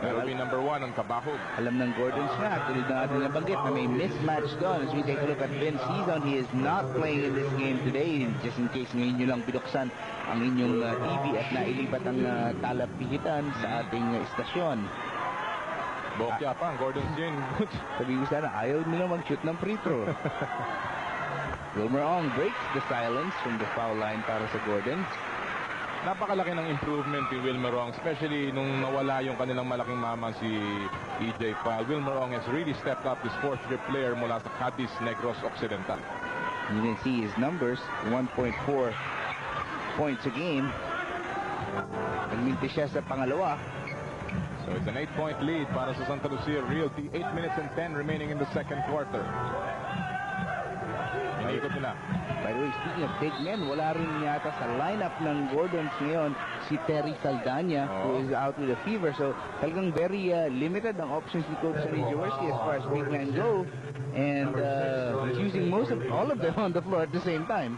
That will be number 1 on Cabahog. Alam ng Gordons na, tulad ng ating nabanggit na may mismatch doon. As we take a look at Ben Season, he is not playing in this game today. Just in case ngayon nyo lang binuksan ang inyong TV at nailipat ang talapihitan sa ating istasyon. Bokya pa ang Gordon's Gin. Sabi ko sana, ayaw nila mag-shoot ng free throw. Wilmer Ong breaks the silence from the foul line para sa Gordons. Napakalaki ng improvement ni Wilmer Ong, especially nung nawala yung kanilang malaking mama si EJ File. Wilmer Ong has really stepped up this fourth-year player mula sa Cadiz Negros Occidental. You can see his numbers, 1.4 points a game. Nagminti siya sa pangalawa. So it's an 8-point lead para sa Santa Lucia Realty. 8 minutes and 10 remaining in the second quarter. Naikot nila. By the way, speaking of big men, wala rin yata sa lineup ng Gordons ngayon si Terry Saldana, who is out with a fever. So talagang very limited ang options ni Coach Sonny Jaworski as far as big men go. And he's using all of them on the floor at the same time.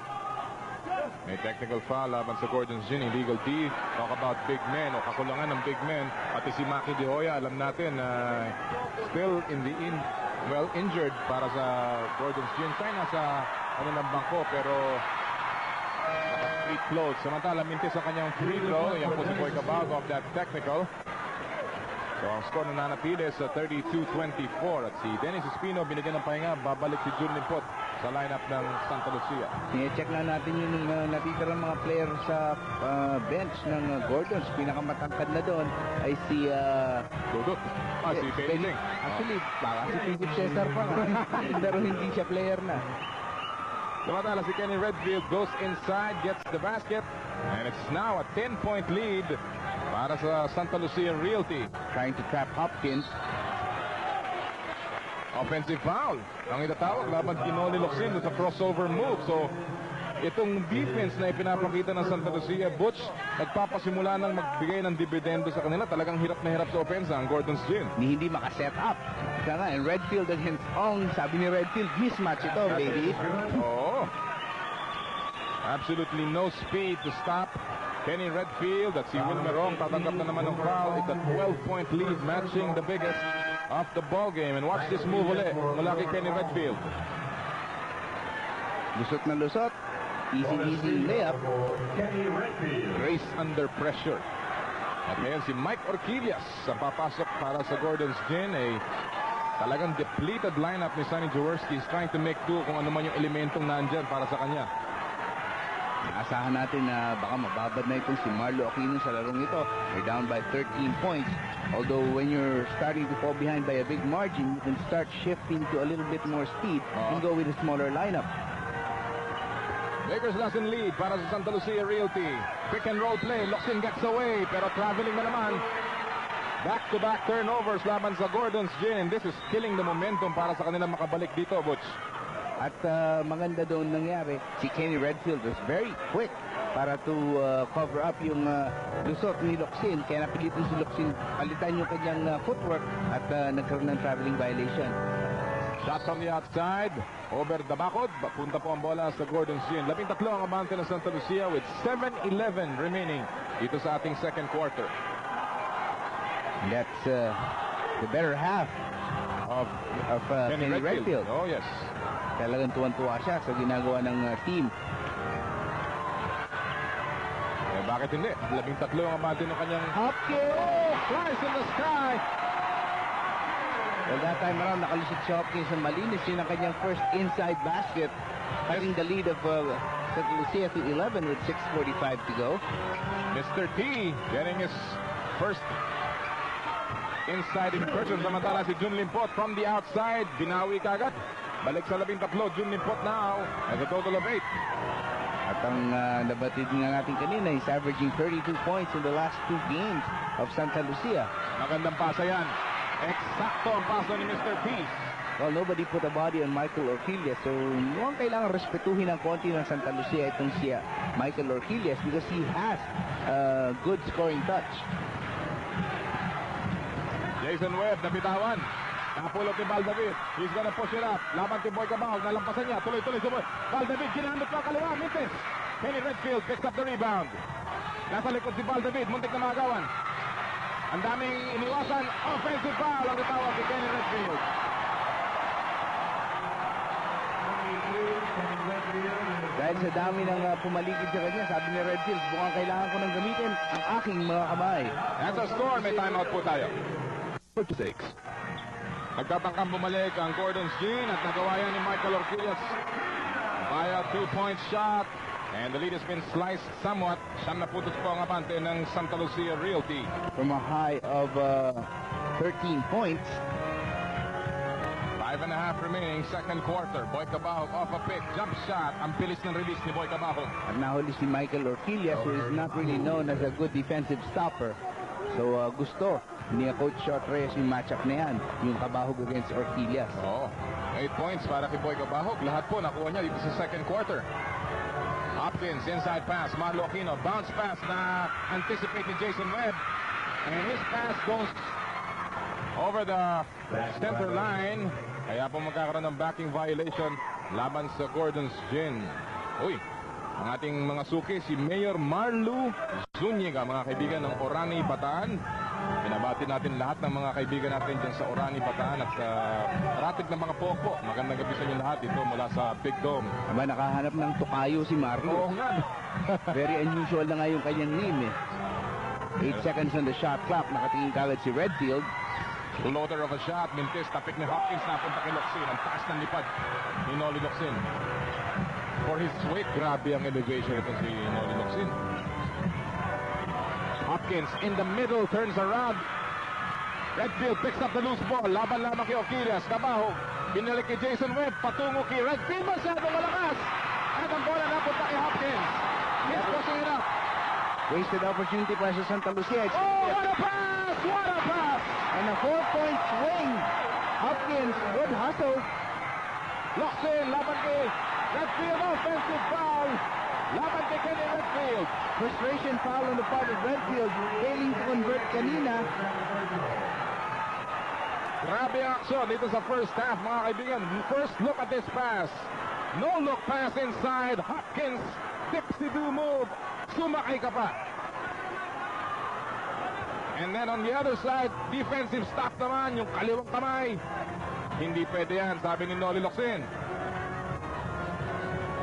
May technical foul laban sa Gordon's Gin, illegal D. Talk about big men o kakulangan ng big men. Pati si Maki De Hoya, alam natin, still injured para sa Gordon's Gin. Siya nasa ng bangko pero free close. Samantala, mintis sa kanyang free throw. Yan po si Boy Cabag of that technical. So ang score na nanatili sa 32-24 at si Dennis Espino binigyan ng pahinga, babalik si Jun Limpot sa lineup ng Santa Lucia. I-check na natin yung natitirang mga player sa bench ng Gordons. Pinakamatangkad na doon ay si Dudut. Si Peling. Actually, baka si Philip Cesar pa nga. Pero hindi siya player na. Samantala si Kenny Redfield goes inside, gets the basket, and it's now a 10-point lead para sa Santa Lucia Realty. Trying to trap Hopkins. Offensive foul ang itatawag laban Ginoli Locsin sa crossover move. So itong defense na ipinapakita ng Santa Lucia, Butch, nagpapasimula ng magbigay ng dividendo sa kanila. Talagang hirap na hirap sa opensa ang Gordon's Gin. Hindi makaset up. Kaya nga, and Redfield against Ong, sabi ni Redfield, mismatch ito, baby. Oh, absolutely no speed to stop Kenny Redfield. At si Wilmer Ong tatanggap na naman ng foul. It's a 12-point lead, matching the biggest of the ball game. And watch this move ulit mula kay Kenny Redfield. Lusot na lusot. Easy layup. Race under pressure. At ngayon si Mike Orquillas sa papasok para sa Gordon's Gin. Talagang depleted lineup ni Sonny Jaworski. Is trying to make do kung ano man yung elementong nandyan para sa kanya. Asahan natin na baka mababad na itong si Marlo Aquino sa larong ito. They're down by 13 points. Although when you're starting to fall behind by a big margin, you can start shifting to a little bit more speed and go with a smaller lineup. Lakers last in lead para sa Santa Lucia Realty. Pick and roll play. Locsin gets away pero traveling na naman. Back-to-back turnovers laban sa Gordon's Gin. And this is killing the momentum para sa kanila makabalik dito, Butch. At maganda doon nangyari, si Kenny Redfield was very quick para to cover up yung lusot ni Locsin. Kaya napilitin si Locsin palitan yung kanyang footwork at nagkaroon ng traveling violation. Shot from the outside, over the bakod. Punta po ang bola sa Gordon's Gin. 13 ang abante ng Santa Lucia with 7:11 remaining dito sa ating second quarter. And that's the better half of Kenny Redfield. Oh, yes. Talagang tuwan-tuwa siya sa ginagawa ng team. Bakit hindi? 13 ang abante ng kanyang Hopkins! Oh, flies in the sky! Well, that time around, nakalusot si Hopkins ng malinis. Yun ang kanyang first inside basket. Having the lead of Santa Lucia to 11 with 6:45 to go. Mr. T getting his first inside incursion. Samantala si Jun Limpot from the outside. Binawi kagad. Balik sa 13. Jun Limpot now has a total of 8. At ang nabatid nga natin kanina, he's averaging 32 points in the last 2 games of Santa Lucia. Magandang pasa yan. Eksakto ang paso ni Mr. P. Well, nobody put a body on Michael Orquillas, so mukhang kailangan respetuhin ng konti ng Santa Lucia itong si Michael Orquillas because he has good scoring touch. Jason Webb nabitawan. Napulot ni Baldavid. He's gonna push it up. Laban si Boy Cabal. Nalampasan niya. Tuloy-tuloy si Boy. Baldavid ginamit pa kaliwa. Mintes. Kenny Redfield picks up the rebound. Nasa likod si Baldavid. Muntik na magawan. Ang daming iniwasan. Offensive foul ang itawag si Kenny Redfield. Dahil sa dami ng pumaligid sa kanya, sabi ni Redfield, mukhang kailangan ko nang gamitin ang aking mga kamay. That's a score. May timeout po tayo. 46. Nagtatangkang bumalik ang Gordon's Gin at nagawa yan ni Michael Orquillas by a 2-point shot. And the lead has been sliced somewhat. Siyam na putos po ang abante ng Santa Lucia Realty. From a high of 13 points. 5.5 remaining, second quarter. Boy Cabao off a pick, jump shot. Ang bilis ng release ni Boy Cabao. At nahuli si Michael Orquillas, who is not really known as a good defensive stopper. So gusto ni Coach Short Reyes yung matchup na yan, yung Cabahog against Orquillas. Oh. 8 points para kay Boy Cabahog. Lahat po nakuha niya dito sa second quarter. Hopkins, inside pass. Marlo Aquino, bounce pass na anticipate ni Jason Webb. And his pass goes over the center line. Kaya po magkakaroon ng backing violation laban sa Gordon's Gin. Uy, ang ating mga suki, si Mayor Marlu Zuniga, mga kaibigan ng Orani, Bataan. Pinabati natin lahat ng mga kaibigan natin dyan sa Orani, Bataan at sa ratig ng mga popo. Magandang gabi sa inyo lahat dito mula sa Big Dome. Aba, nakahanap ng tukayo si Marlo. Oo nga. Very unusual na nga yung kanyang name eh. 8 seconds on the shot clock. Nakatingin kagad si Redfield. Floater of a shot. Mintis, tapik ni Hopkins. Napunta kay Locsin. Ang taas ng lipad ni Noli Locsin. For his weight, grabe ang elevation ito si Noli Locsin. Hopkins in the middle, turns around. Redfield picks up the loose ball. Laban lamang kay Oquilias. Cabahog. Binalik kay Jason Webb. Patungo kay Redfield. Masyadong malakas. At ang bola napunta kay Hopkins. He's pushing it up. Wasted opportunity para sa Santa Lucia. Oh, what a pass! What a pass! And a 4-point swing. Hopkins, good hustle. Locsin, laban kay Redfield. Offensive foul. Laban kay Kenny Redfield. Frustration foul on the part of Redfield. Failing to convert kanina. Grabe ang aksyon dito sa first half, mga kaibigan. First look at this pass. No look pass inside. Hopkins, dipsy-do move. Sumakay ka pa. And then on the other side, defensive stop naman, yung kaliwang kamay. Hindi pwede yan, sabi ni Noli Locsin.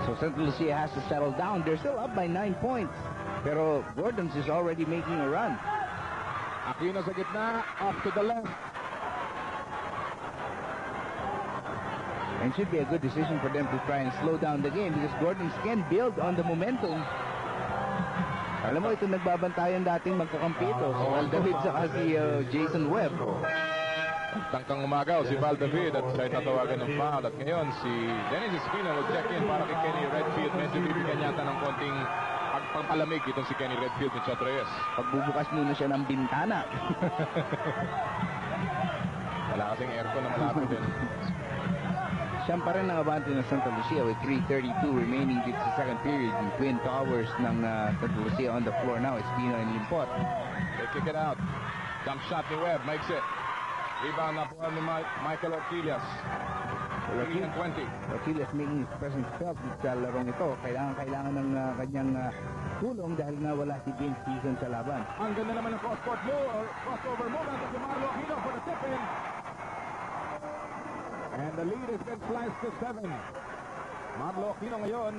So Santa Lucia has to settle down. They're still up by 9 points. Pero Gordon's is already making a run. Aquino sa gitna, off to the left. And should be a good decision for them to try and slow down the game because Gordon's can build on the momentum. Alam mo, ito nagbabantayan dating magkakampi ito. Si Val David saka si Jason Webb. Tangkang umagaw si Val David at siya'y tatawagan ng foul. At ngayon si Dennis Espino will check in para kay Kenny Redfield. Medyo bibigyan yata ng konting pagpapalamig itong si Kenny Redfield ni Chot Reyes. Pagbubukas muna siya ng bintana. Wala kasing aircon na malapit din. Siya pa rin ang abante ng Santa Lucia with 3:32 remaining dito sa second period. Yung Twin Towers ng Santa Lucia on the floor now. Espino and Limpot. They kick it out. Jump shot ni Webb. Makes it. Rebound na po ni Michael Orquilias. 30 and 20. Orquilias making his presence felt sa larong ito. Kailangan ng kanyang tulong dahil nga wala si Vince Season sa laban. Ang ganda naman ng cross-court move or crossover move natin si Marlo Aquino for the tip-in. And the lead has been sliced to 7. Marlo Aquino ngayon,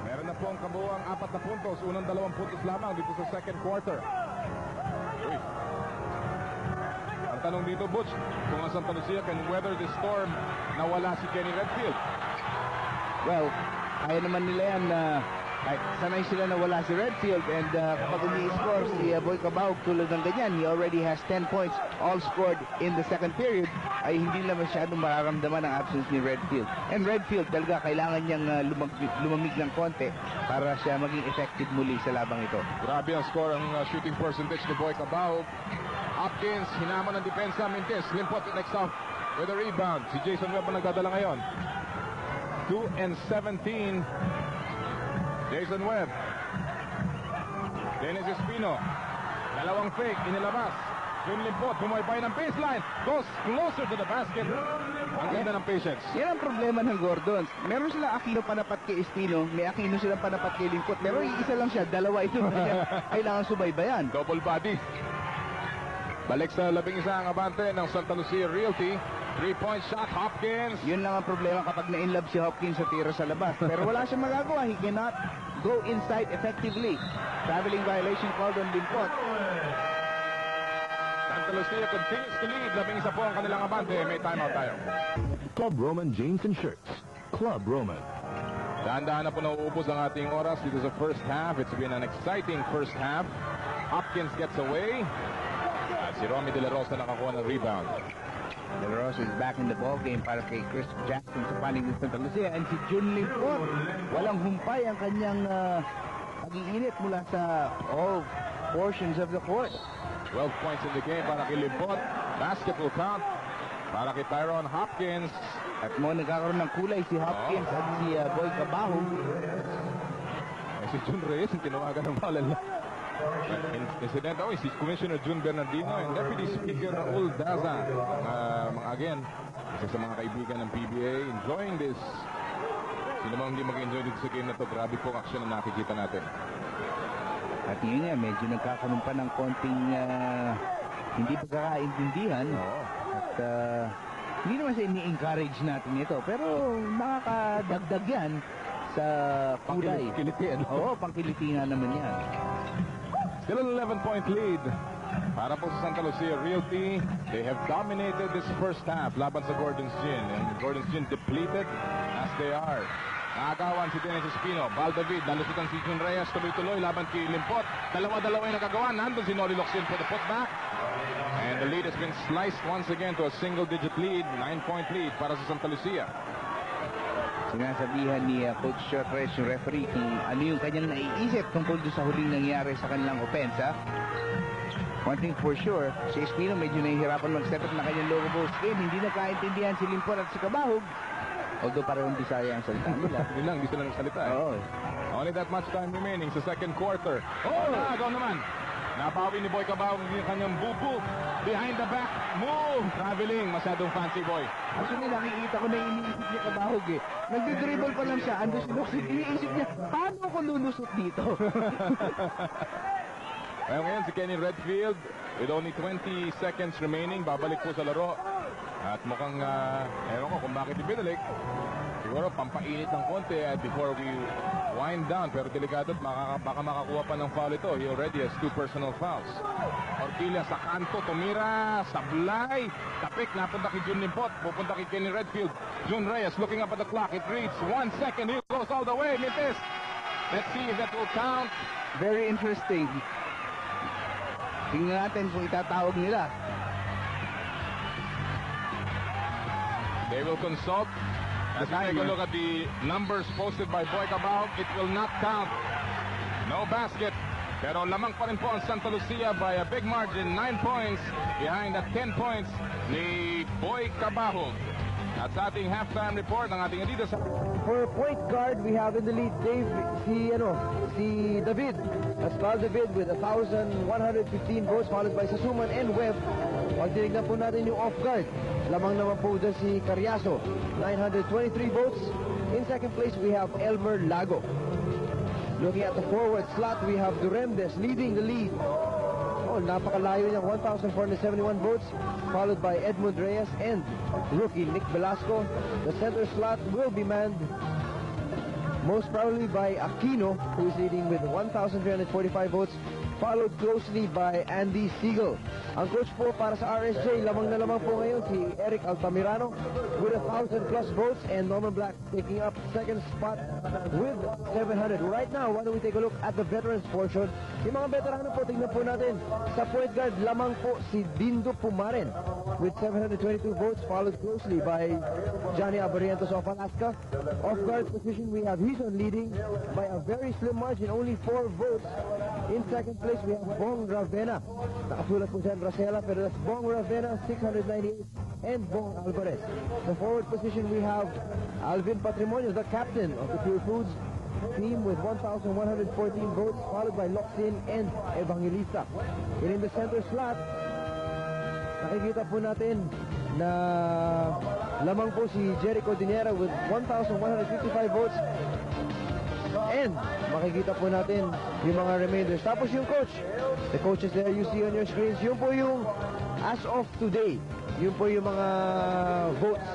meron na po ang kabuuang 4 na puntos. Unang 2 puntos lamang dito sa second quarter. Uy. Ang tanong dito, Butch, kung ang Santa Lucia can weather the storm na wala si Kenny Redfield. Well, kaya naman nila yan na sanay sila na wala si Redfield and kapag umi-score si Boy Cabahog tulad ng ganyan, he already has 10 points all scored in the second period, ay hindi na masyadong mararamdaman ang absence ni Redfield. And Redfield talaga kailangan niyang lumamig ng konti para siya maging effective muli sa labang ito. Grabe ang score, ang shooting percentage ni Boy Cabahog. Hopkins, hinamon ng depensa, Mintis, Limpot next off with a rebound. Si Jason Webb ang nagdadala ngayon. 2 and 17. Jason Webb. Dennis Espino. Dalawang fake, inilabas. Yung Limpot, bumaybay ng baseline. Goes closer to the basket. Ang ganda ng patience. Yan ang problema ng Gordons. Meron silang Aquino panapat kay Espino, may Aquino silang panapat kay Limpot. Pero isa lang siya, dalawa ito. Kailangan subaybayan. Double body. Balik sa 11 ang abante ng Santa Lucia Realty. 3-point shot, Hopkins. Yun lang ang problema kapag na-inlove si Hopkins sa tira sa labas. Pero wala siyang magagawa. He cannot go inside effectively. Traveling violation called on Limpot. Santa Lucia continues to lead. 11 po ang kanilang abante. May timeout tayo. Club Roman jeans and shirts. Club Roman. Dahan-dahan na po nauubos ang ating oras dito sa first half. It's been an exciting first half. Hopkins gets away. At si Romy De La Rosa nakakuha ng rebound. De La Rosa is back in the ball game para kay Chris Jackson sa panig ng Santa Lucia. And si Jun Limpot, walang humpay ang kanyang pag-iinit mula sa all portions of the court. 12 points in the game para kay Limpot. Basketball count para kay Tyrone Hopkins. At mo nagkakaroon ng kulay si Hopkins at si Boy Cabaho. Si Jun Reyes, yung tinawagan ng foul. Incident, si Commissioner Jun Bernardino and Deputy Speaker Raul Daza. Again, isa sa mga kaibigan ng PBA, enjoying this. Sino mang hindi mag-enjoy dito sa game na to, grabe pong action na nakikita natin. At yun nga, medyo nagkakaroon pa ng konting hindi pagkakaintindihan. At hindi naman sa ini-encourage natin ito, pero nakakadagdag yan sa kulay. Pangkiliti, ano? Oo, pangkiliti nga naman yan. Still an 11-point lead para po sa Santa Lucia Realty. They have dominated this first half laban sa Gordon's Gin. And Gordon's Gin depleted as they are. Nakagawan si Dennis Espino. Baldavid, nalusutan si Jun Reyes. Tuloy-tuloy laban kay Limpot. Dalawa-dalawa yung nagagawa. Nandun si Noli Locsin for the putback. And the lead has been sliced once again to a single-digit lead. 9-point lead para sa Santa Lucia. Sinasabihan ni Coach Shortres, yung referee, kung ano yung kanyang naiisip tungkol doon sa huling nangyari sa kanilang opensa. One thing for sure, si Espino medyo nahihirapan mag-step up na kanyang logo post game. Hindi nagkaintindihan si Limpor at si Cabahog. Although parang Bisaya ang salita nila. Yun lang, di sila nagsalita. Oo. Only that much time remaining sa second quarter. Nagaw naman. Nabawi ni Boy Cabao yung kanyang bubu. Behind the back. Move. Traveling. Masyadong fancy Boy. Actually, nakikita ko na iniisip niya Cabahog eh. Nagdi-dribble pa lang siya. Ando si Lucia. Iniisip niya, paano ko lulusot dito? Well, ngayon si Kenny Redfield with only 20 seconds remaining. Babalik po sa laro. At mukhang, ewan ko kung bakit ibinalik. Siguro pampainit ng konti before we wind down. Pero delikado at baka makakuha pa ng foul ito. He already has 2 personal fouls. Orquilla sa kanto, tumira, sablay. Tapik, napunta kay Jun Limpot. Pupunta kay Kenny Redfield. Jun Reyes looking up at the clock. It reads 1 second. He goes all the way. Mintis. Let's see if that will count. Very interesting. Tingnan natin kung itatawag nila. They will consult. As we take a look at the numbers posted by Boy Cabao, it will not count. No basket. Pero lamang pa rin po ang Santa Lucia by a big margin, 9 points behind at 10 points ni Boy Cabao. At sa ating halftime report, ang ating Adidas. For point guard, we have in the lead si David. Pascal David with 1,115 votes, followed by Sasuman and Webb. Pag tinignan po natin yung off guard, lamang naman po dyan si Carriazo, 923 votes. In second place, we have Elmer Lago. Looking at the forward slot, we have Duremdes leading the lead. Oh, napakalayo niya, 1,471 votes, followed by Edmund Reyes and rookie Nick Velasco. The center slot will be manned most probably by Aquino, who is leading with 1,345 votes, followed closely by Andy Siegel. Ang coach po para sa RSJ, lamang na lamang po ngayon si Eric Altamirano with 1,000 plus votes, and Norman Black taking up second spot with 700. Right now, why don't we take a look at the veterans portion. Yung mga veterano po, tingnan po natin. Sa point guard, lamang po si Dindo Pumaren with 722 votes, followed closely by Johnny Abarientos of Alaska. Off guard position, we have Hison leading by a very slim margin, only 4 votes. In second place, we have Bong Ravena. Nakasulat po siya Racela, pero that's Bong Ravena, 698, and Bong Alvarez. The forward position, we have Alvin Patrimonio, the captain of the Pure Foods team with 1,114 votes, followed by Locsin and Evangelista. And in the center slot, nakikita po natin na lamang po si Jericho Dinera with 1,155 votes. And makikita po natin yung mga remainders. Tapos yung coach, the coaches there you see on your screens, yun po yung as of today. Yun po yung mga votes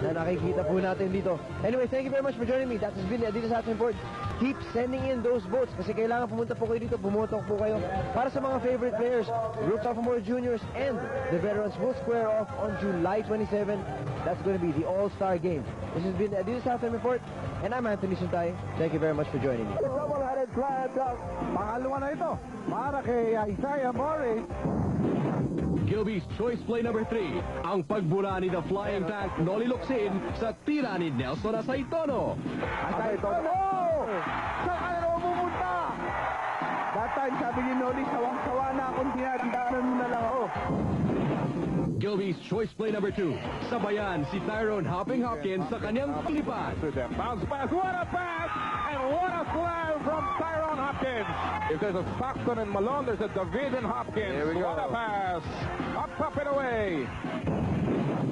na nakikita po natin dito. Anyway, thank you very much for joining me. That has been the Adidas Hotline Report. Keep sending in those votes kasi kailangan pumunta po kayo dito, bumoto po kayo para sa mga favorite players. Group Sophomore Juniors and the veterans will square off on July 27. That's going to be the All-Star Game. This has been the Adidas Hotline Report, and I'm Anthony Suntay. Thank you very much for joining me. Pangalawa na ito para kay Isaiah Morris. Gilby's choice play number 3, ang pagbura ni The Flying Tank Noli Locsin sa tira ni Nelson Asaitono. Asaitono! Saan ka na pumunta? That time sabi ni Noli, sawang-sawa na akong tinatandaan mo na lang ako. Gilby's choice play number 2. Sabayan si Tyrone Hopping Hopkins sa kanyang lipat. To them. Bounce pass. What a pass! And what a slam from Tyrone Hopkins. If there's a Stockton and Malone, there's a David and Hopkins. There we go. What a pass. Up and away.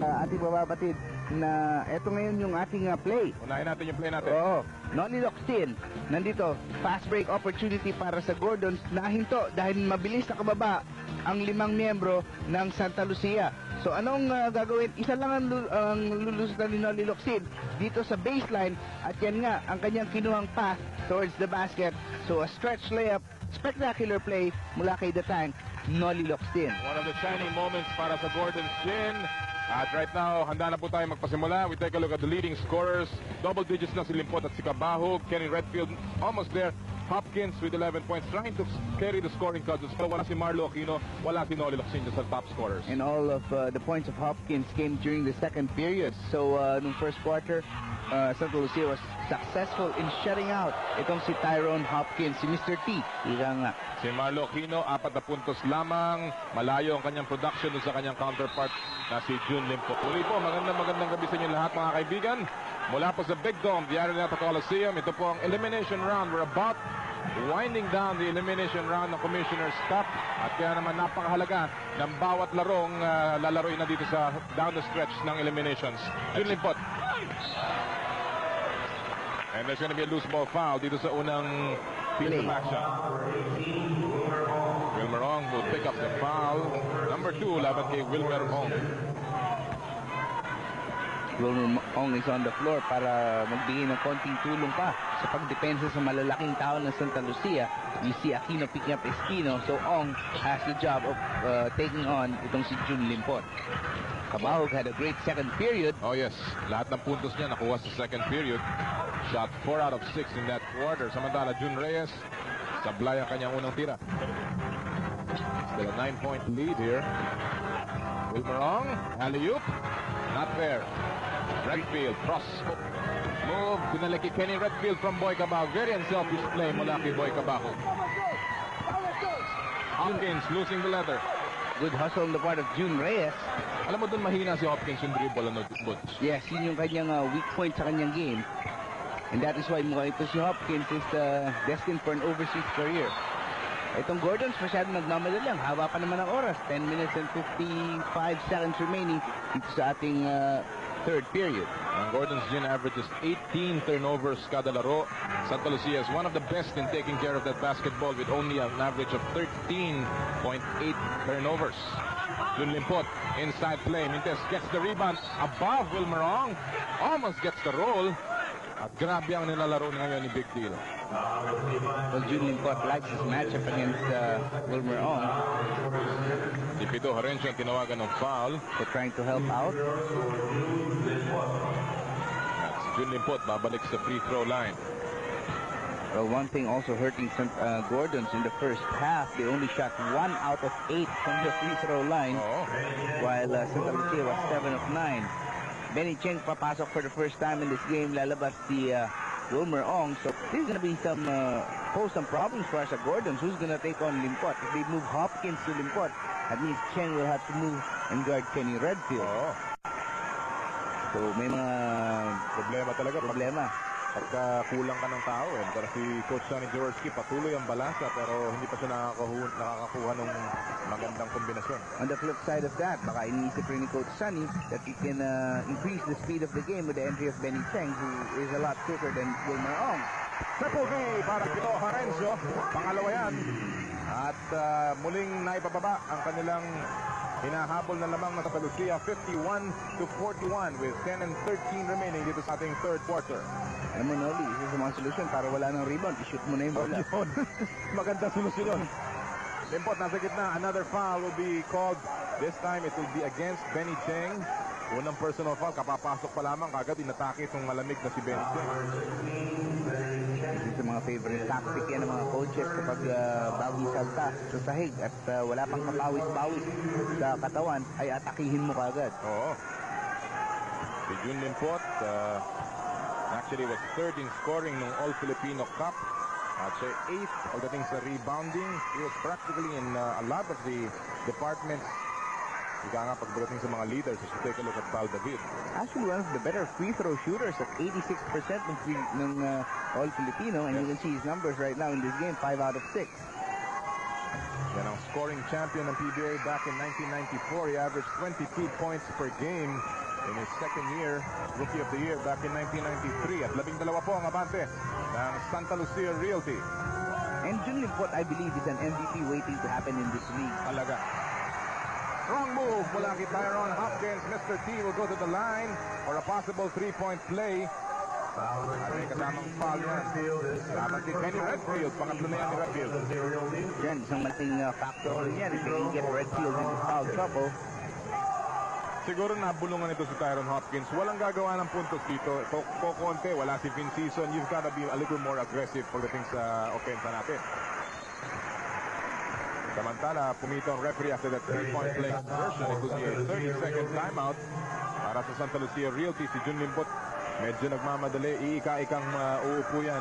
Ating bababatid na eto ngayon yung ating play. Unahin natin yung play natin. Oo. Noli Loxin, nandito, fast break opportunity para sa Gordons na hinto dahil mabilis na kababa ang 5 miyembro ng Santa Lucia. So anong gagawin? Isa lang ang lulusutan ni Noli Loxin dito sa baseline at yan nga ang kanyang kinuhang path towards the basket. So a stretch layup, spectacular play mula kay The Tank, Noli Loxin. One of the shining moments para sa Gordon's Gin. At right now, handa na po tayo magpasimula. We take a look at the leading scorers. Double digits na si Limpot at si Cabahog. Kenny Redfield almost there. Hopkins with 11 points trying to carry the scoring cudgels. Pero wala si Marlo Aquino, wala si Noli Loxin sa top scorers. And all of the points of Hopkins came during the second period. So, nung first quarter, Santa Lucia was successful in shutting out itong si Tyrone Hopkins, si Mr. T. Ika nga. Si Marlo Aquino, 4 na puntos lamang. Malayo ang kanyang production sa kanyang counterpart na si June Limpot. Muli po, magandang gabi sa inyo lahat mga kaibigan. Mula po sa Big Dome, the Araneta Coliseum. Ito po ang elimination round. We're about winding down the elimination round ng Commissioners Cup. At kaya naman napakahalaga ng bawat larong lalaroin na dito sa down the stretch ng eliminations. June Limpot. And there's going to be a loose ball foul dito sa unang piece of action. Wilmer Ong will pick up the foul. Number 2, laban kay Wilmer Ong. Wilmer Ong is on the floor para magbigay ng konting tulong pa sa pagdepensa sa malalaking tao ng Santa Lucia. You see Aquino picking up Espino, so Ong has the job of taking on itong si June Limpot. Cabahog had a great second period. Oh yes, lahat ng puntos niya nakuha sa second period. Shot 4 out of 6 in that quarter. Samantala, June Reyes, sablay ang kanyang unang tira. Still a 9-point lead here. Wilmer Ong, alley-oop, not fair. Redfield, cross move, pinalaki Kenny Redfield from Boy Cabahog. Very unselfish play mula kay Boy Cabahog. Hopkins losing the leather. Good hustle on the part of June Reyes. Alam mo doon mahina si Hopkins yung dribble, ano, Butch? Yes, yun yung kanyang weak point sa kanyang game. And that is why mukhang ito si Hopkins is destined for an overseas career. Itong Gordons masyadong nagmamadali lang. Haba pa naman ang oras. 10 minutes and 55 seconds remaining dito sa ating third period. Ang Gordon's Gin averages 18 turnovers kada laro. Santa Lucia is one of the best in taking care of that basketball with only an average of 13.8 turnovers. June Limpot, inside play. Mintes gets the rebound above Wilmer Ong. Almost gets the roll. At grabe ang nilalaro ngayon ni Big Deal. Well, June Limpot likes his matchup against Wilmer Ong. Si Pito Harencio ang tinawagan ng foul. So trying to help out. At si June Limpot babalik sa free throw line. Well, one thing also hurting some Gordons in the first half, they only shot 1 out of 8 from the free throw line, while Santa Lucia was 7 of 9. Benny Cheng papasok for the first time in this game, lalabas si Wilmer Ong. So this is going to be pose some problems for us at Gordons. Who's going to take on Limpot? If they move Hopkins to Limpot, that means Cheng will have to move and guard Kenny Redfield. So may mga Problema talaga. problema. Pagka kulang ka ng tao para si Coach Sonny Jaworski patuloy ang balansa pero hindi pa siya nakakakuha ng magandang kombinasyon. On the flip side of that, baka iniisip rin ni Coach Sonny that he can increase the speed of the game with the entry of Benny Cheng, who is a lot quicker than Wilmer Ong. Triple V para Pito Harencio, pangalawa yan. At muling naipababa ang kanilang hinahabol na lamang na Santa Lucia 51-41 with 10 and 13 remaining dito sa ating third quarter. Alam mo, Noli, isa sa mga solusyon para wala ng rebound, i-shoot mo na yung bola. Maganda solusyon yun. Limpot nasa gitna. Another foul will be called. This time it will be against Benny Cheng. Unang personal foul. Kapapasok pa lamang. Kagad inatake itong malamig na si Benny Cheng. Isa sa mga favorite tactic yan ng mga coaches kapag bagong salta sa sahig at wala pang kapawis-bawis sa katawan, ay atakihin mo kagad. Oo. Si June Limpot actually was third in scoring ng All-Filipino Cup. At siya 8th pagdating sa rebounding. He was practically in a lot of the departments. Ika nga pagdating sa mga leaders. As you take a look at Val David. Actually, one of the better free throw shooters at 86% ng All-Filipino. And you can see his numbers right now in this game, 5 out of 6. Yan ang scoring champion ng PBA back in 1994. He averaged 22 points per game in his second year. Rookie of the Year back in 1993. At 12 po ang abante ng Santa Lucia Realty. And Junlin Pot, I believe, is an MVP waiting to happen in this league. Talaga. Strong move mula kay Tyrone Hopkins. Mr. T will go to the line for a possible 3-point play. At may kasamang foul yan. Laban si Kenny Redfield. Pangatlo na yan ni Redfield. Yan, isang malaking factor rin yan. If they can get Redfield into foul trouble. Siguro nabulungan ito si Tyrone Hopkins. Walang gagawa ng puntos dito. Konti, wala si Vin Season. You've got to be a little more aggressive pagdating sa opensa natin. Samantala, pumito ang referee after that 3-point play conversion. It would be a 30-second timeout para sa Santa Lucia Realty. Si Jun Limpot medyo nagmamadali. Iika-ikang uupo yan.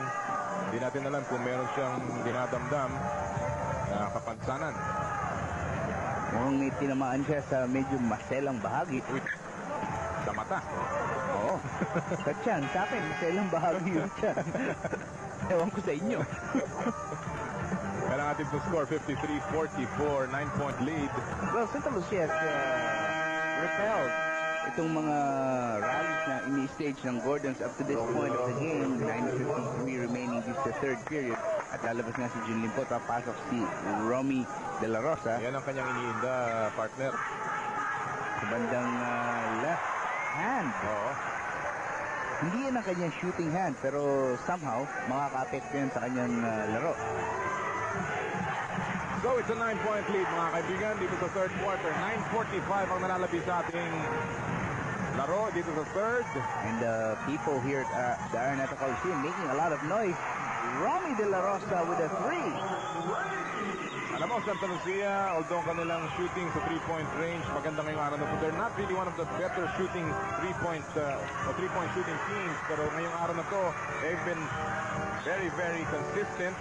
Hindi natin alam kung meron siyang dinadamdam na kapansanan. Mukhang may tinamaan siya sa medyo maselang bahagi. Uy, sa mata. Oo. Sa tiyan, sa akin, maselang bahagi yung tiyan. Ewan ko sa inyo. Kailangan natin to score 53-44, 9-point lead. Well, Santa Lucia has repelled itong mga rallies na ini-stage ng Gordons up to this point of the game. 9:53 remaining this the third period. At lalabas nga si Jun Limpot, papasok si Romy De La Rosa. Yan ang kanyang iniinda, partner. Sa bandang left hand. Oo. Hindi yan ang kanyang shooting hand, pero somehow makaka-affect yan sa kanyang laro. So it's a 9-point lead, mga kaibigan, dito sa third quarter. 9:45 ang nanalabi sa ating laro dito sa third. And the people here at the Araneta Coliseum making a lot of noise. Romy De La Rosa with a 3. Alam mo, Santa Lucia, although kanilang shooting sa 3-point range, maganda ngayong araw na po. They're not really one of the better shooting 3-point shooting teams. Pero ngayong araw na to, they've been very, very consistent.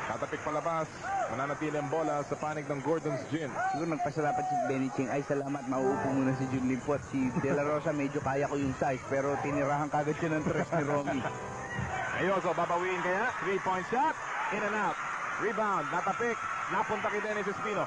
Tatapik palabas, mananatili ang bola sa panig ng Gordon's Gin. Siguro nagpasalamat si Benny Ching. Ay, salamat, mauupo muna si Jun Limpot. Si De La Rosa, medyo kaya ko yung size, pero tinirahan kagad siya ng tres ni Romy. Ayun, so babawiin kaya. 3-point shot, in and out. Rebound, natapik, napunta kay Dennis Espino.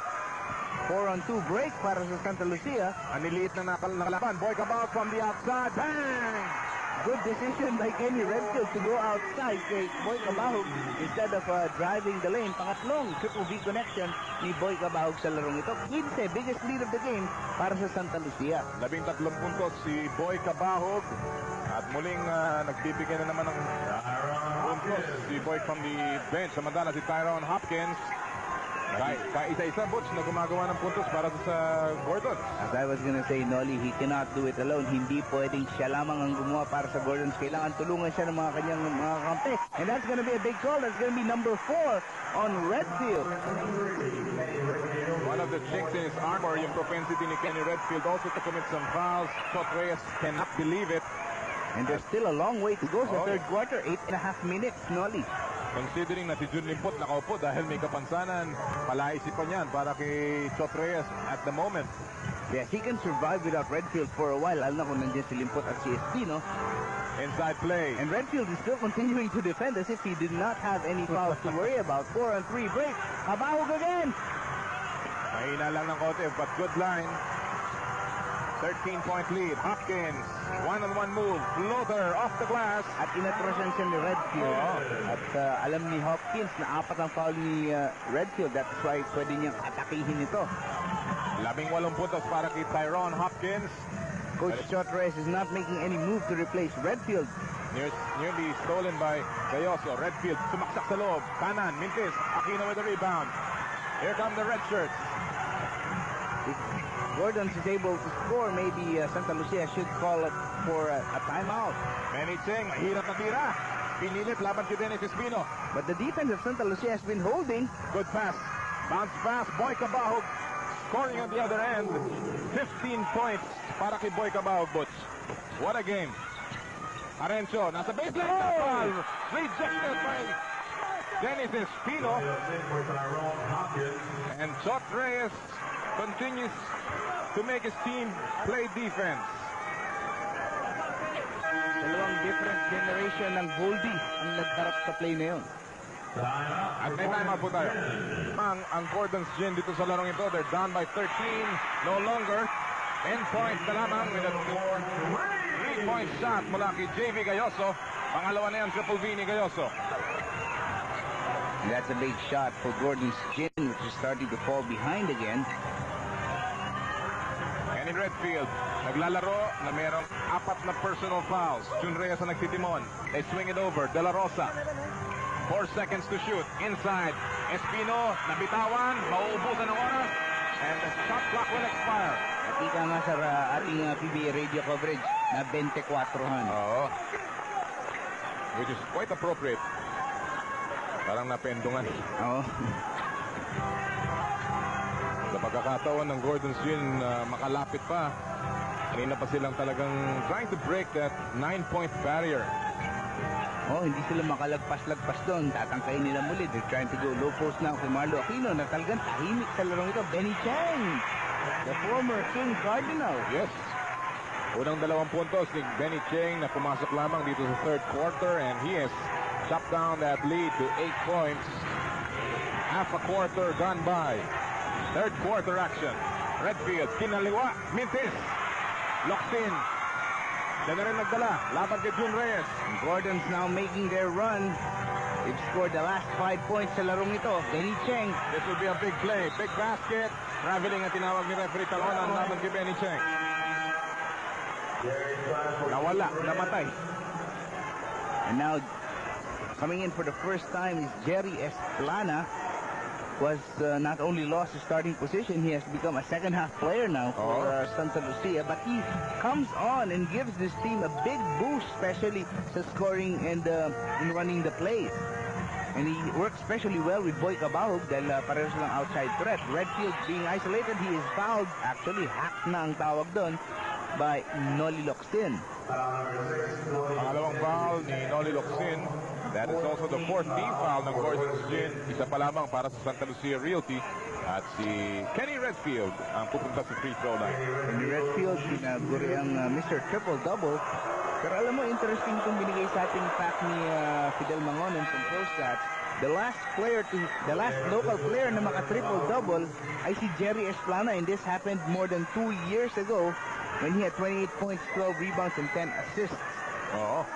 4-on-2 break para sa Santa Lucia. Aniliit na nakalaban. Boy Cabal from the outside. Bang! Good decision by Kenny Redfield to go outside kay Boy Cabahog instead of driving the lane. Pangatlong triple V connection ni Boy Cabahog sa larong ito. 15, biggest lead of the game para sa Santa Lucia. 13 puntos si Boy Cabahog. At muling nagbibigay na naman ng puntos si Boy from the bench. Samantala si Tyrone Hopkins. Kaisa-isa, Butch, na gumagawa ng puntos para sa Gordon. As I was gonna say, Nolly, he cannot do it alone. Hindi pwedeng siya lamang ang gumawa para sa Gordons. Kailangan tulungan siya ng mga kanyang mga kampe. And that's gonna be a big call. That's gonna be number 4 on Redfield. One of the chinks in his armor, yung propensity ni Kenny Redfield also to commit some fouls. Shot Reyes cannot believe it. And there's still a long way to go sa third quarter. 8.5 minutes, Nolly. Considering na si Jun Limpot nakaupo dahil may kapansanan, palaisipan yan para kay Shot Reyes at the moment. Yes, he can survive without Redfield for a while. Alam na kung nandiyan si Limpot at si Espino. Inside play. And Redfield is still continuing to defend as if he did not have any fouls to worry about. 4-on-3 break. Cabahog again. Mahina lang ng kote, but good line. 13-point lead. Hopkins, one-on-one move. Floater off the glass. At inatrasan siya ni Redfield. At alam ni Hopkins na 4 ang foul ni Redfield. That's why pwede niyang atakihin ito. 18 puntos para kay Tyrone Hopkins. Coach Shot Reyes is not making any move to replace Redfield. Nearly stolen by Gayoso. Redfield sumaksak sa loob. Kanan, Mintis. Aquino with the rebound. Here come the red shirts. If Gordons is able to score, maybe Santa Lucia should call up for a timeout. Manny Cheng, mahirap na tira. Pinilit laban kay Dennis Espino. But the defense of Santa Lucia has been holding. Good pass. Bounce pass. Boy Cabahog scoring on the other end. 15 points para kay Boy Cabahog, Butch. What a game. Arencio, nasa baseline. Foul. rejected by Dennis Espino. And Chot Reyes continues to make his team play defense. Dalawang different generation ng Goldie ang nagharap sa play na yun. At may timeout po tayo. Ang Gordon's Gin dito sa larong ito. They're down by 13. No longer. 10 points na lamang with a 3-point shot mula kay JV Gayoso. Pangalawa na yan, Triple V ni Gayoso. And that's a big shot for Gordon's Gin, which is starting to fall behind again. And in Redfield, naglalaro na mayroong 4 na personal fouls. Jun Reyes ang nagtitimon. They swing it over. De La Rosa. 4 seconds to shoot. Inside. Espino, nabitawan. Mauubusan ng oras. And the shot clock will expire. Nakita nga sa ating PBA radio coverage na 24han. Oo. Which is quite appropriate. Parang napendungan. Oo. Sa pagkakataon ng Gordon's Gin, makalapit pa. Kanina pa silang talagang trying to break that 9-point barrier. Oh, hindi sila makalagpas-lagpas doon. Tatangkayin nila muli. They're trying to go low post now kay Marlo Aquino na talagang tahimik sa larong ito. Benny Chang, the former King Cardinal. Yes. Unang 2 puntos ni Benny Chang na pumasok lamang dito sa third quarter, and he has chopped down that lead to 8 points. Half a quarter gone by. Third quarter action. Redfield, kinaliwa, Mintis. Locked in. Diyan na rin nagdala. Laban kay Jun Reyes. And Gordon's now making their run. They've scored the last 5 points sa larong ito. Benny Chang. This will be a big play. Big basket. Traveling ang tinawag ni referee Taonan laban kay Benny Chang. Nawala. Namatay. And now, coming in for the first time is Jerry Esplana. Was not only lost his starting position, he has become a second-half player now for Santa Lucia. But he comes on and gives this team a big boost, especially sa scoring and in running the plays. And he works especially well with Boy Cabahog dahil pareho silang outside threat. Redfield being isolated, he is fouled. Actually, hack na ang tawag doon by Noli Locsin. Pangalawang foul ni Noli Locsin. That is also the 4th team foul ng Gordon's Gin. Isa pa lamang para sa Santa Lucia Realty. At si Kenny Redfield ang pupunta sa free throw line. Kenny Redfield, ginaguri ang Mr. Triple-Double. Pero alam mo, interesting itong binigay sa ating pack ni Fidel Mangonen from ProStats. The last local player na maka-triple-double ay si Jerry Esplana, and this happened more than 2 years ago when he had 28 points, 12 rebounds, and 10 assists. Oo.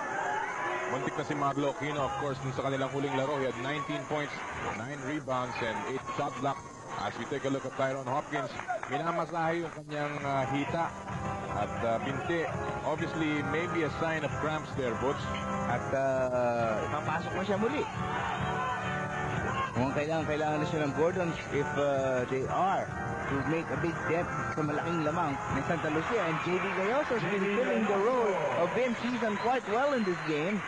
Muntik na si Marlo Aquino, of course, dun sa kanilang huling laro. He had 19 points, 9 rebounds, and 8 shot block. As we take a look at Tyron Hopkins, minamasahe yung kanyang hita at binti. Obviously, maybe a sign of cramps there, Butch. At papasok na siya muli. Kung kailangan na siya ng Gordons if they are to make a big dent sa malaking lamang ng Santa Lucia. And JV Gayoso has been filling the role of Vince. He's done quite well in this game.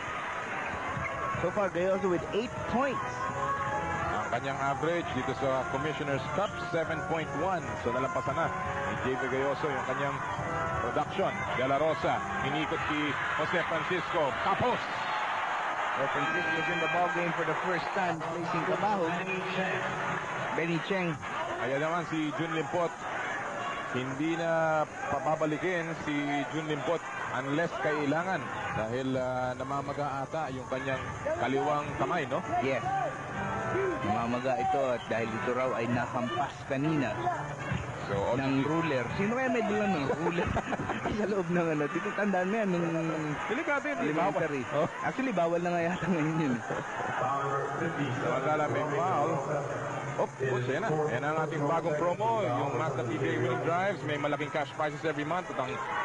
So far, Gayoso with 8 points. Ang kanyang average dito sa Commissioners Cup, 7.1. So nalampasan na ni JV Gayoso yung kanyang production. De La Rosa, inikot si Jose Francisco. Tapos! Francisco is in the ball game for the first time, placing Cabahog. Benny Cheng. Ayan naman si Jun Limpot. Hindi na papabalikin si Jun Limpot unless kailangan dahil namamaga ata yung kanyang kaliwang kamay, no? Yes. Namamaga ito at dahil ito raw ay nakampas kanina So, ng ruler. Sino kaya may dala ng ruler? Sa loob ng ano. Tandaan mo yan nung delikado yun. elementary. Oh. Actually, bawal na nga yata ngayon yun. Samantala may foul. Yan na. Yan ang ating bagong promo. Yung Mazda PBA winning drives. May malaking cash prizes every month.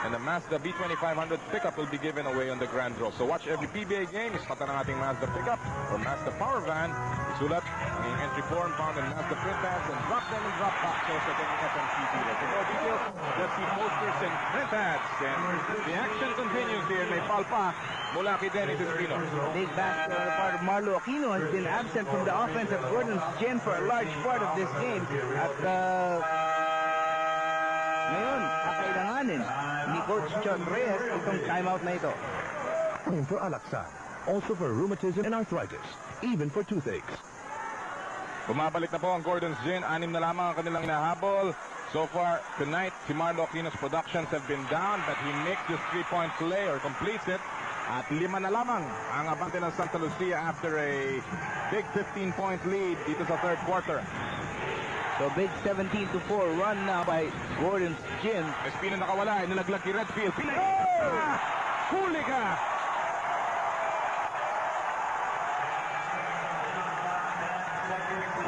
And the Mazda B2500 pickup will be given away on the grand draw. So watch every PBA game. Ispatan ang ating Mazda pickup or Mazda Power Van. Isulat ang iyong entry form found in Mazda print ads and drop them in drop box. So sa FMC dealer. For more details, just see posters and print ads. And the action continues here. May foul pa mula kay Dennis Espino. Big basket on the part of Marlo Aquino has been absent from the offense of Gordon's Gin for a large part of this game. At ngayon, kakailanganin ni Coach John Reyes itong timeout na ito. For Alaksa, also for rheumatism and arthritis, even for toothaches. Bumabalik na po ang Gordon's Gin. 6 na lamang ang kanilang hinahabol. So far, tonight, si Marlo Aquino's productions have been down, but he makes this 3-point play or completes it. At 5 na lamang ang abante ng Santa Lucia after a big 15-point lead dito sa third quarter. So big 17-4 run now by Gordon's Gin. Espino nakawala, nilaglag kay Redfield. Huli ka!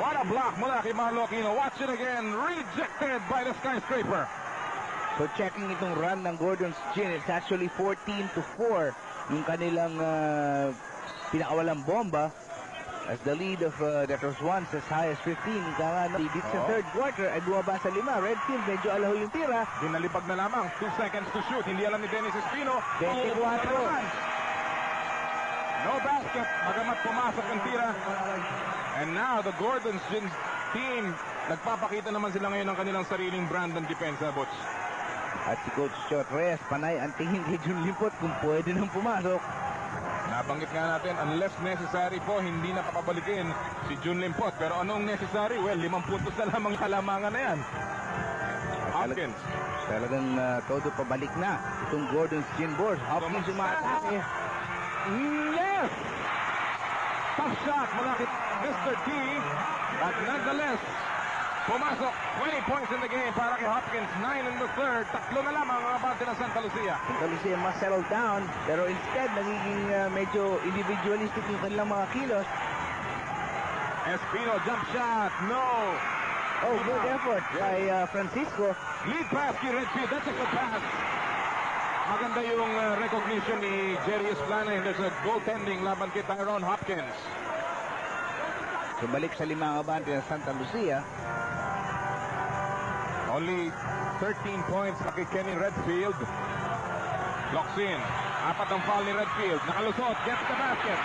What a block mula kay Marlo Aquino. Watch it again. Rejected by the skyscraper. So checking itong run ng Gordon's Gin, it's actually 14-4 yung kanilang pinakawalang bomba. As the lead of that was once as high as 15. Dito sa third quarter ay bumaba sa 5. Redfield medyo alaho yung tira. Dinalipag na lamang. 2 seconds to shoot. Hindi alam ni Dennis Espino. 24. No basket. Magamat pumasok ang tira. And now the Gordon's Gin team, nagpapakita naman sila ngayon ng kanilang sariling brand ng depensa, Butch. At si Coach Chot Reyes, panay ang tingin kay Jun Limpot kung pwede nang pumasok. Nabanggit nga natin, unless necessary po, hindi na papabalikin si Jun Limpot. Pero anong necessary? Well, 5 puntos na lamang kalamangan na yan. Hopkins. Talagang todo pabalik na itong Gordon's Gin Boars. Hopkins yung maatake. Yes! Tough shot mula kay Mr. T. But nonetheless, pumasok. 20 points in the game para kay Hopkins. 9 in the third. 3 na lamang ang abante ng Santa Lucia. Santa Lucia must settle down. Pero instead, nagiging medyo individualistic yung kanilang mga kilos. Espino, jump shot. No! Oh, good effort by Francisco. Lead pass kay Redfield. That's a good pass. Maganda yung recognition ni Jerry Esplana. And there's a goaltending laban kay Tyrone Hopkins. So balik sa 5 ang abante ng Santa Lucia. Only 13 points kay Kenny Redfield. Locks in. 4 ang foul ni Redfield. Nakalusot. Gets the basket.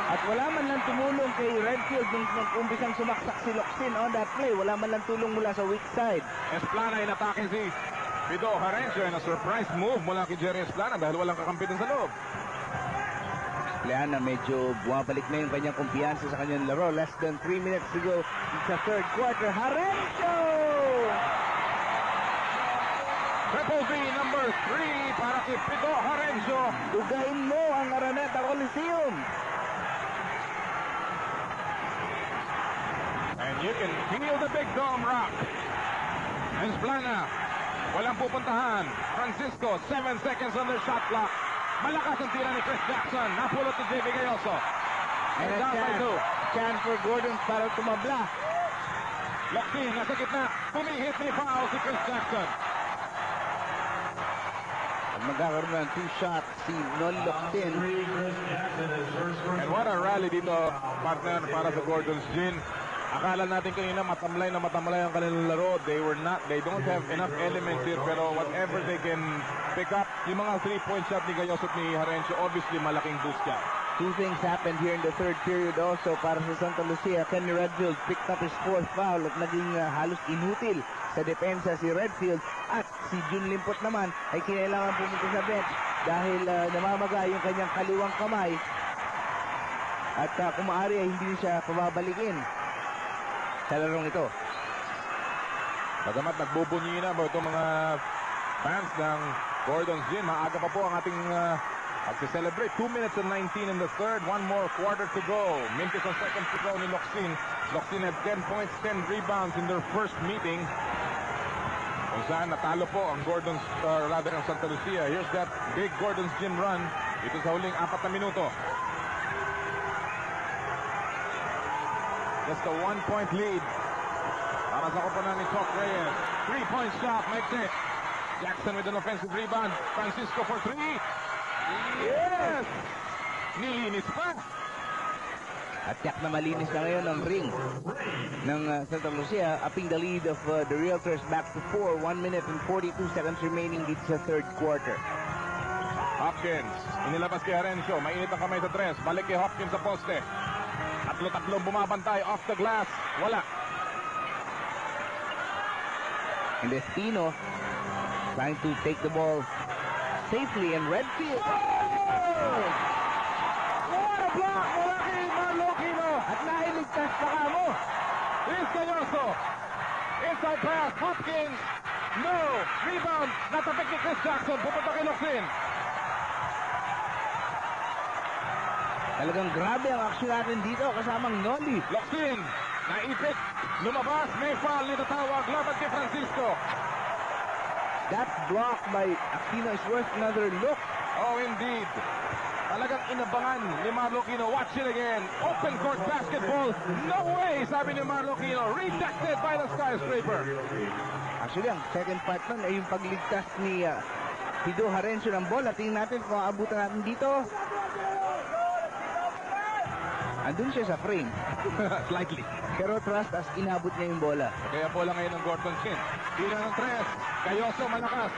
At wala man lang tumulong kay Redfield nung umpisang sumaksak si Locsin on that play. Wala man lang tulong mula sa weak side. Esplana inatake si Pido Harencio. And a surprise move mula kay Jerry Esplana dahil walang kakampi dun sa loob. Esplana medyo bumabalik na yung kanyang kumpiyansa sa kanyang laro. Less than 3 minutes to go sa third quarter. Harencio! Triple V number 3 para kay Pido Harencio. Tugain mo ang Araneta Coliseum. And you can feel the big dome rock. Esplana, walang pupuntahan. Francisco, 7 seconds on their shot clock. Malakas ang tira ni Chris Jackson. Napulot ni JB Gayoso. And a down by 2. chance for Gordon para tumabla. Locsin, nasa gitna. Pumihit ni foul si Chris Jackson. At magkakaroon ng 2 shots si Noli Locsin. And what a rally dito, partner, para sa Gordon's Gin. Akala natin kanina matamlay na matamlay ang kanilang laro. They don't have enough elements here, pero whatever they can pick up, yung mga 3-point shot ni Gayoso at ni Harencio, obviously malaking boost yan. 2 things happened here in the third period also para sa Santa Lucia. Kenny Redfield picked up his 4th foul at naging halos inutil sa depensa si Redfield. At si Jun Limpot naman ay kinailangan pumunta sa bench dahil namamaga yung kanyang kaliwang kamay. At kung maaari ay hindi siya pababalikin sa larong ito. Bagamat nagbubunyi na ba itong mga fans ng Gordon's Gin, maaga pa po ang ating pag-celebrate. 2 minutes and 19 in the third. 1 more quarter to go. Mintis ang second to go ni Locsin. Locsin had 10 points, 10 rebounds in their first meeting. Kung saan natalo po ang ang Santa Lucia. Here's that big Gordon's Gin run. Ito sa huling 4 na minuto. Just a 1-point lead para sa koponan ni Chok Reyes. 3-point shot, makes it. Jackson with an offensive rebound. Francisco for 3. Yes! Nilinis pa. At yak na malinis na ngayon ang ring ng Santa Lucia, upping the lead of the Realtors back to 4. 1 minute and 42 seconds remaining dito sa third quarter. Hopkins, inilabas kay Harencio. Mainit ang kamay sa 3. Balik kay Hopkins sa poste. Tatlo-tatlong bumabantay off the glass. Wala. And Espino trying to take the ball safely, and Redfield. Oh! block mula kay Marloquino. At nailigtas pa ka mo. Here's Gayoso. Inside pass, Hopkins. No! Rebound! Natapik ni Chris Jackson. Pupunta kay Locsin. Talagang grabe ang action natin dito kasamang Noli. Locsin. Naipit. Lumabas. May foul. Nitatawag. Laban kay Francisco. That block by Aquino is worth another look. Oh, indeed. Talagang inabangan ni Marloquino. Watch it again. Open court basketball. No way, sabi ni Marloquino. Rejected by the skyscraper. Actually, ang second part nun ay yung pagligtas ni Pido Harencio ng bola. Tingnan natin kung abutan natin dito. Andun siya sa frame. Slightly. Pero trust as inabot niya yung bola. Kaya bola ngayon ng Gordon Chin. Tira ng tres. Gayoso malakas.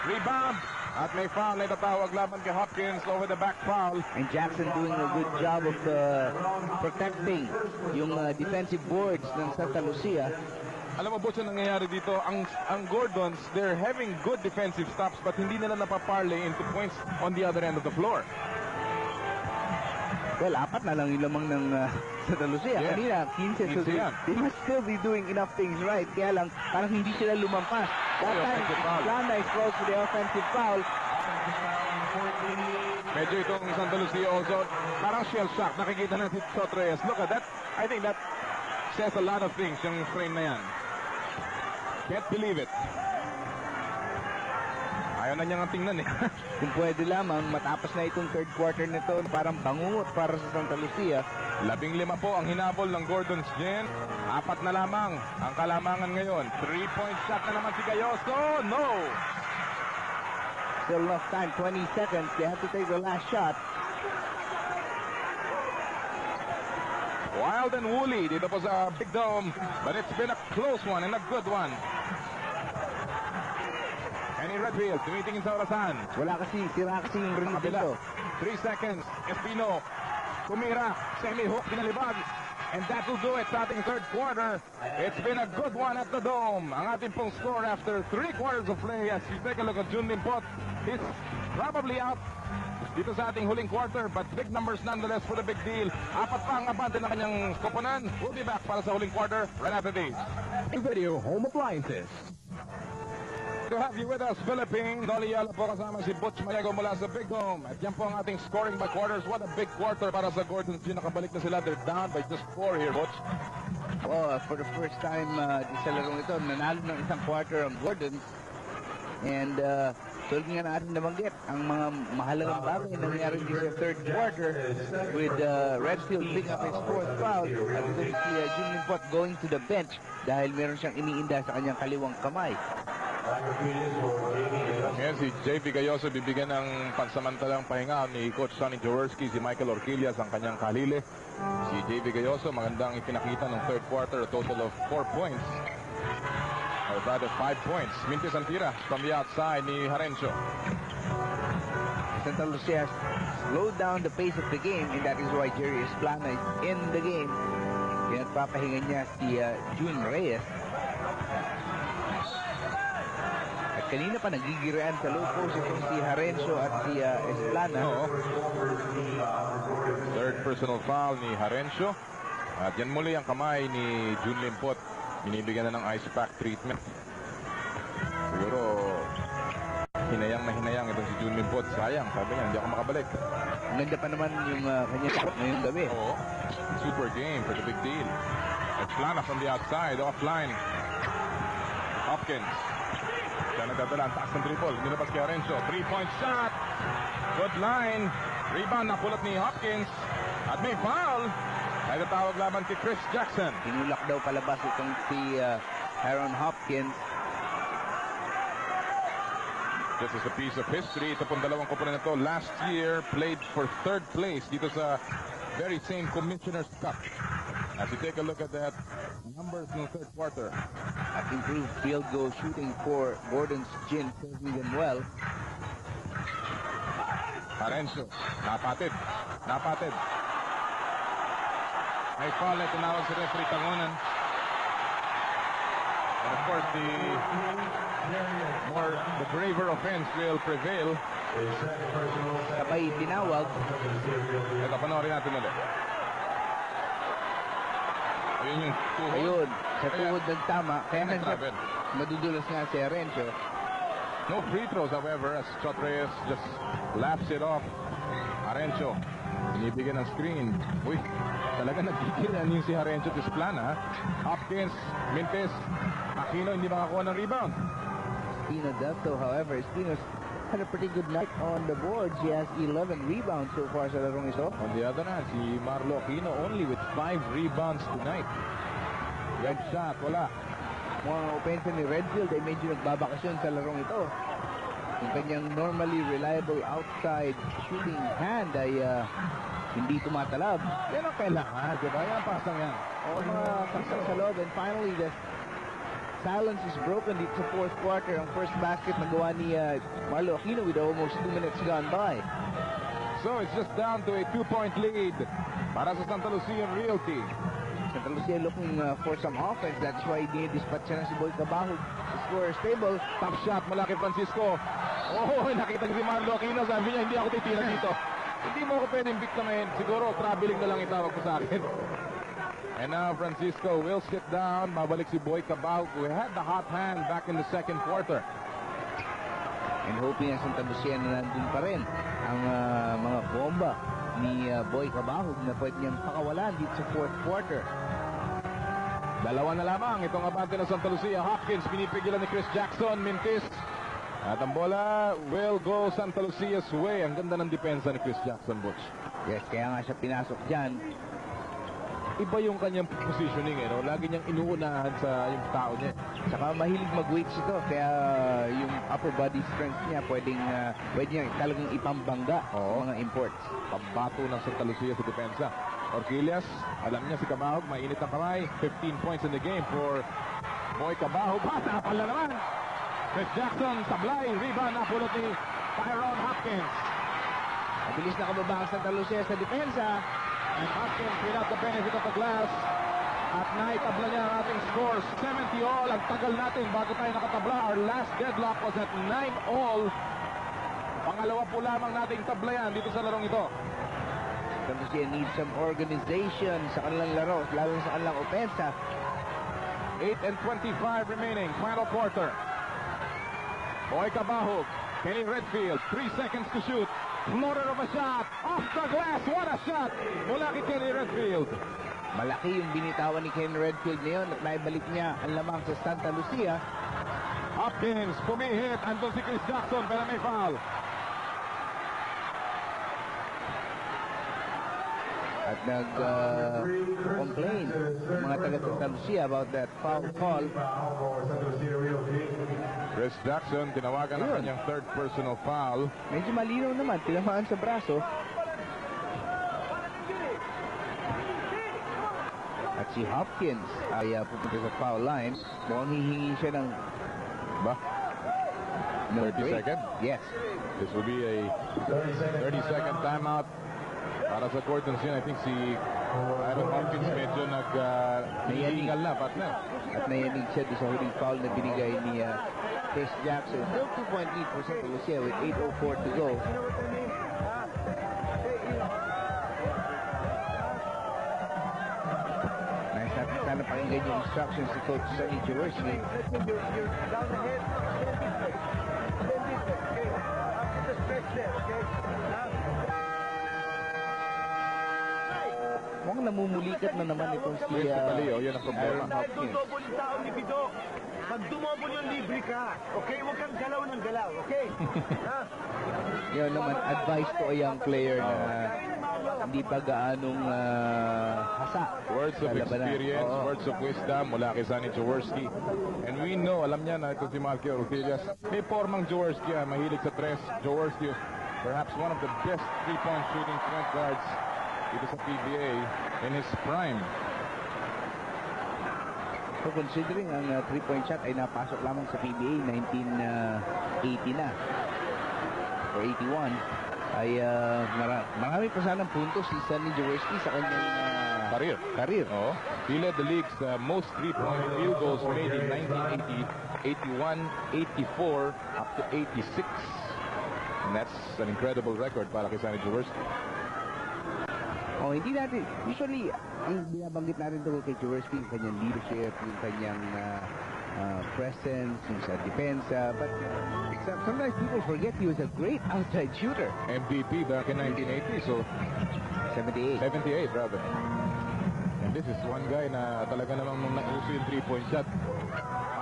Rebound. At may foul na itatawag laban kay Hopkins over the back foul. And Jackson doing a good job of protecting yung defensive boards ng Santa Lucia. Alam mo, Butch, ang nangyayari dito, ang Gordons, they're having good defensive stops but hindi nila napaparlay into points on the other end of the floor. Well, 4 na lang yung lamang ng Santa Lucia. Yeah. Kanina, 15. So they must still be doing enough things right. Kaya lang, parang hindi sila lumampas. That time, Plana is close to the offensive foul. Medyo itong Santa Lucia also, parang shell shock. Nakikita natin si Sotreyes. Look at that. I think that says a lot of things, yung frame na yan. Can't believe it. Ayaw na niyang tingnan eh. Kung pwede lamang, matapos na itong third quarter nito, parang bangungot para sa Santa Lucia. 15 po ang hinabol ng Gordon's Gin. 4 na lamang ang kalamangan ngayon. 3-point shot na naman si Gayoso. No! Still enough time, 20 seconds. They have to take the last shot. Wild and woolly dito po sa Big Dome. But it's been a close one and a good one. Kenny Redfield, tumitingin sa orasan. Wala kasi, sira kasi yung ring dito. 3 seconds. Espino. Kumira. Semi-hook. Pinalibag. And that will do it sa ating third quarter. It's been a good one at the Dome. Ang ating pong score after 3 quarters of play. As you take a look at Jun Limpot, he's probably out dito sa ating huling quarter. But big numbers nonetheless for the big deal. 4 pa ang abante ng kanyang koponan. We'll be back para sa huling quarter right after this. Video Home Appliances. To have you with us, Philippines. Dolly Yala po kasama si Butch Mayego mula sa Big Dome. At yan po ang ating scoring by quarters. What a big quarter para sa Gordons. Nakabalik na sila. They're down by just 4 here, Butch. Oh, for the first time sa larong ito, nanalo ng isang quarter ang Gordons. And tulad nga natin nabanggit, ang mga mahalagang bagay na nangyari dito sa third quarter with Redfield picking up his 4th foul at ito si Jun Limpot going to the bench dahil meron siyang iniinda sa kanyang kaliwang kamay. Ngayon si JV Gayoso bibigyan ng pansamantalang pahinga ni Coach Sonny Jaworski, si Michael Orquillas ang kanyang kalile. Si JV Gayoso magandang ipinakita ng third quarter, a total of 4 points. Or rather 5 points. Mintis ang tira from the outside ni Harencio. Santa Lucia slowed down the pace of the game and that is why Jerry Esplana is in the game. Kaya nagpapahinga niya si Jun Reyes. At kanina pa nagigiraan sa low post itong si Harencio at si Esplana. Oo. Third personal foul ni Harencio. At yan muli ang kamay ni Jun Limpot. Binibigyan na ng ice pack treatment. Siguro hinayang na hinayang itong si Jun Limpot. Sayang, sabi niya, hindi ako makabalik. Ang ganda pa naman yung kanya ngayong gabi. Oo. Super game for the big deal. Esplana from the outside, offline. Hopkins. Siya nagdadala, ang taas ng triple. Nilabas kay Harencio. 3-point shot. Good line. Rebound na pulot ni Hopkins. At may foul. Ay natawag laban kay Chris Jackson. Tinulak daw palabas itong si Aaron Hopkins. This is a piece of history. Ito pong dalawang koponan na ito. Last year, played for 3rd place dito sa very same Commissioners Cup. As you take a look at that, numbers ng third quarter. At improved field goal shooting for Gordon's Gin, serving them well. Harencio, napatid. Napatid. May foul na tinawag si referee Tangonan. And of course, the braver offense will prevail. Sabay tinawag. Ito, panoorin natin ulit. Ayun yung tuhod. Ayun, sa tuhod nagtama. Kaya nga siya Nag-travel. madudulas nga si Arencio. No free throws, however, as Chot Reyes just laps it off. Arencio, binibigyan ng screen. Uy, talaga nagkikilan yung si Arencio Tisplana. Hopkins, Mintes, Aquino hindi makakuha ng rebound. Espino Dapto, however, Espino's had a pretty good night on the boards. He has 11 rebounds so far sa larong ito. On the other hand, si Marlo Aquino only with 5 rebounds tonight. Red shot, wala. Mga opensa ni Redfield ay medyo nagbabakasyon sa larong ito. Yung kanyang normally reliable outside shooting hand ay hindi tumatalab. Yan ang kailangan, di ba? Yan ang pasang yan. O mga saksak sa loob. And finally, the silence is broken dito sa fourth quarter. Ang first basket na gawa ni Marlo Aquino with almost 2 minutes gone by. So it's just down to a 2-point lead para sa Santa Lucia Realty. Santa Lucia looking for some offense. That's why dispatch na si Boy Cabahog. The score is stable. Top shot mula kay Francisco. Oh, nakita si Marlo Aquino. Sabi niya, hindi ako titira dito. Hindi mo ako pwedeng biktamin. Siguro, traveling na lang itawag ko sa akin. And now, Francisco will sit down. Mabalik si Boy Cabahog, who had the hot hand back in the second quarter. And hoping ang Santa Lucia na nandun pa rin ang mga bomba ni Boy Cabahog na pwede niyang pakawalan dito sa fourth quarter. Dalawa na lamang itong abante ng Santa Lucia. Hopkins pinipigilan ni Chris Jackson. Mintis. At ang bola will go Santa Lucia's way. Ang ganda ng depensa ni Chris Jackson, Butch. Yes, kaya nga siya pinasok dyan. Iba yung kanyang positioning, eh, no? Lagi niyang inuunahan sa yung tao niya. Saka mahilig mag-weights ito. Kaya yung upper body strength niya pwede niya talagang ipambangga sa mga imports. Pambato ng Santa Lucia sa depensa. Orquillas, alam niya si Cabahog, mainit ang kamay. 15 points in the game for Boy Cabahog. Bata pala naman. Chris Jackson, sablay, rebound, napulot ni Tyrone Hopkins. Mabilis na kababa ang Santa Lucia sa depensa. And Hopkins without the benefit of the glass. At naitabla niya ang ating score. 70 all. Ang tagal natin bago tayo nakatabla. Our last deadlock was at 9 all. Pangalawa po lamang nating tablayan dito sa larong ito. Santa Lucia needs some organization sa kanilang laro, lalo sa kanilang opensa. 8:25 remaining. Final quarter. Boy Cabahog. Kenny Redfield. 3 seconds to shoot. Floater of a shot. Off the glass. What a shot. Mula kay Kenny Redfield. Malaki yung binitawan ni Ken Redfield ngayon at naibalik niya ang lamang sa Santa Lucia. Hopkins pumihit. Andun si Chris Jackson pero may foul. At nag-complain yung mga taga Santa Lucia about that foul call. Chris Jackson tinawagan ang kanyang third personal foul. Medyo malinaw naman, tinamaan sa braso. At si Hopkins ay pupunta sa foul line. Mukhang hihingi siya ng Ba? no 30 break. second? Yes. This will be a 30-second timeout para sa court and I think si Aaron Hopkins medyo nag-hihingal na, partner. At nayanig siya doon sa huling foul na binigay ni Chris Jackson. Still 2-point lead for Santa Lucia with 8:04 to go. Nice natin sana pakinggan yung instructions si Coach Sonny Jaworski. Mukhang namumulikat na naman itong si Principally, yun ang problema. Aaron Hopkins. Pag dumobol yung libre ka, okay? Huwag kang galaw ng galaw, okay? Ha? Yun naman, advice to a young player na hindi pa gaanong hasa. Words of sa labanan. experience, Oo. words of wisdom mula kay Sonny Jaworski. And we know, alam niya na ito si Malky Orquillas. May formang Jaworski, mahilig sa tres. Jaworski, perhaps one of the best three-point shooting point guards dito sa PBA in his prime. So considering ang 3-point shot ay napasok lamang sa PBA 1980 na or 81 ay marami pa sanang puntos si Sonny Jaworski sa kanyang career. Oh, he led the league's most three-point field goals made in 1980, 81, 84, up to 86. And that's an incredible record para kay Sunny Jaworski. Oh, hindi natin, usually, ang binabanggit natin doon kay Jaworski, yung kanyang leadership, yung kanyang presence, yung sa depensa, but sometimes people forget he was a great outside shooter. MVP back in 1980, so 78. 78 rather. And this is one guy na talaga namang nung nauso yung 3-point shot,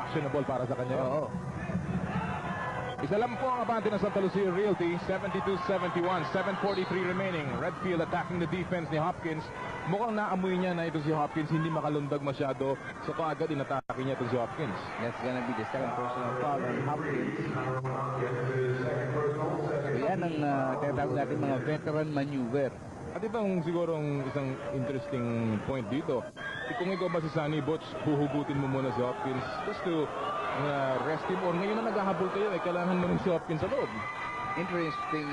actionable para sa kanya. Oo. Isa lang po ang abante ng Santa Lucia Realty, 72-71, 7:43 remaining. Redfield attacking the defense ni Hopkins. Mukhang naamoy niya na ito si Hopkins, hindi makalundag masyado. So kaagad inatake niya ito si Hopkins. That's gonna be the second personal foul on Hopkins. So yan ang tinatawag natin mga veteran maneuver. At itong sigurong isang interesting point dito. Kung ikaw ba si Sunny Butch, huhugutin mo muna si Hopkins just to rest him, or ngayon na naghahabol kayo, kailangan mo rin si Hopkins sa loob. Interesting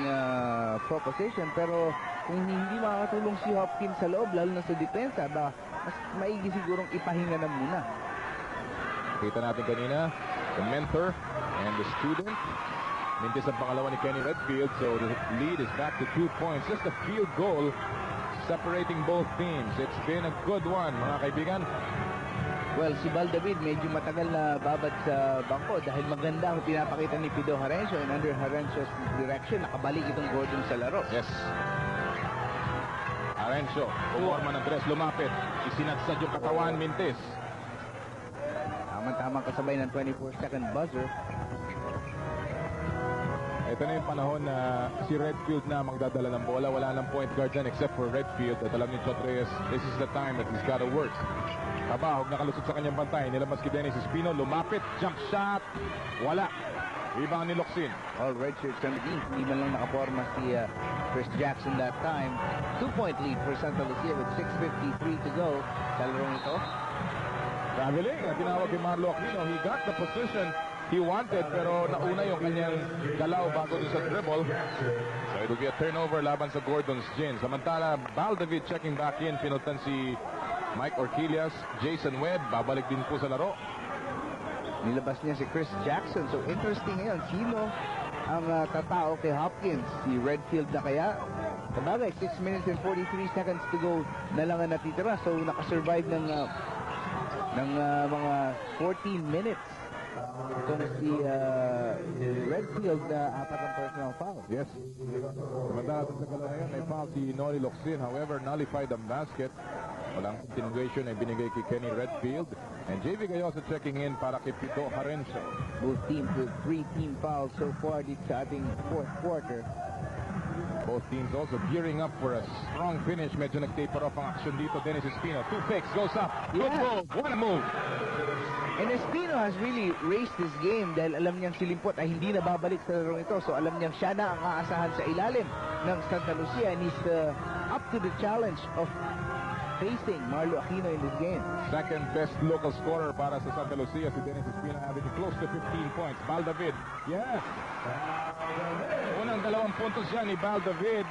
proposition, pero kung hindi makakatulong si Hopkins sa loob, lalo na sa depensa, mas maigi sigurong ipahinga na muna. Kita natin kanina, the mentor and the student. Mintis ang pangalawa ni Kenny Redfield, so the lead is back to 2 points. Just a field goal separating both teams. It's been a good one, mga kaibigan. Well, si Val David medyo matagal na babad sa bangko dahil maganda ang pinapakita ni Pido Harencio, and under Harencio's direction, nakabalik itong Gordon sa laro. Yes. Arencio, pumarma ng dress, lumapit. Isinadsad yung katawan, Mintis. Tamang-tamang kasabay ng 24-second buzzer. Ito na yung panahon na si Redfield na magdadala ng bola. Wala ng point guard dyan except for Redfield. At alam ni Chotreyes, this is the time that he's gotta work. Tabahog, nakalusot sa kanyang bantay. Nilabas kay Dennis Espino, lumapit, jump shot, wala. Rebound ni Locsin. All redshirts on the team. Hindi man lang nakaporma si Chris Jackson that time. 2-point lead for Santa Lucia with 6:53 to go sa larong ito. Traveling, tinawag kay Marlo Aquino. He got the position he wanted, pero nauna yung kanyang galaw bago dun sa dribble. So it will be a turnover laban sa Gordon's Gin. Samantala, Val David checking back in. Pinultan si Mike Orquillas, Jason Webb, babalik din po sa laro. Nilabas niya si Chris Jackson. So interesting ngayon, sino ang tatao kay Hopkins? Si Redfield na kaya? Sabagay, 6 minutes and 43 seconds to go na lang ang natitira. So nakasurvive ng mga 14 minutes. Itong si Redfield na apat ang personal foul. Yes. Samantala sa galaw na yan, may foul si Noli Locsin. However, nullified ang basket. Walang continuation ay binigay kay Kenny Redfield. And JV Gayosa checking in para kay Pito Harencio. Both teams with 3 team fouls so far dito sa ating fourth quarter. Both teams also gearing up for a strong finish. Medyo nag-taper off ang action dito. Dennis Espino, 2 fakes, goes up. Good move, what a move. And Espino has really raced this game dahil alam niyang si Limpot ay hindi na babalik sa larong ito. So alam niyang siya na ang aasahan sa ilalim ng Santa Lucia, and he's up to the challenge of facing Marlo Aquino in this game. Second best local scorer para sa Santa Lucia, si Dennis Espino, having close to 15 points. Val David, yes. Unang 2 puntos yan ni Val David.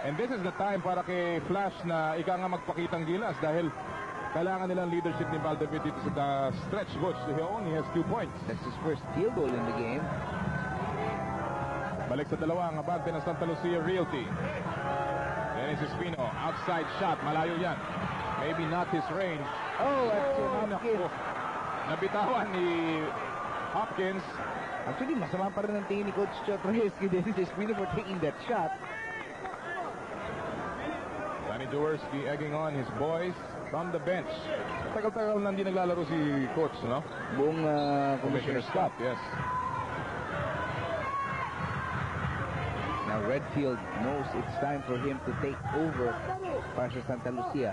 And this is the time para kay Flash na ika nga magpakitang gilas dahil kailangan nilang leadership ni Val David dito sa stretch coach. He only has 2 points. That's his first field goal in the game. Balik sa dalawa ang abante ng Santa Lucia Realty. Dennis Espino, outside shot, malayo yan. Maybe not his range. Oh, at si Hopkins. Nabitawan ni Hopkins. Actually, masama pa rin ang tingin ni Coach Chotreyes kay Dennis Espino for taking that shot. Danny Jaworski egging on his boys from the bench. Tagal-tagal na hindi naglalaro si Coach, no? Buong Commissioner's Cup. Yes. Now Redfield knows it's time for him to take over para sa Santa Lucia.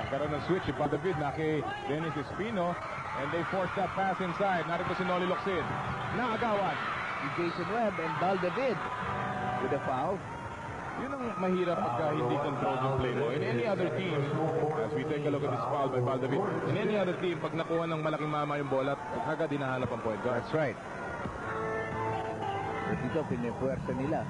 Nagkaroon ng switch si Val David na kay Dennis Espino, and they forced that pass inside. Narito si Noli Locsin. Nakagawan. Jason Webb and Val David with a foul. Yun ang mahirap pagka hindi controlled yung play mo. In any other team, as we take a look at this foul by Val David, in any other team, pag nakuha ng malaking mama yung bola, agad dinahanap ang point guard. That's right. Pero dito, pinipuwersa nila.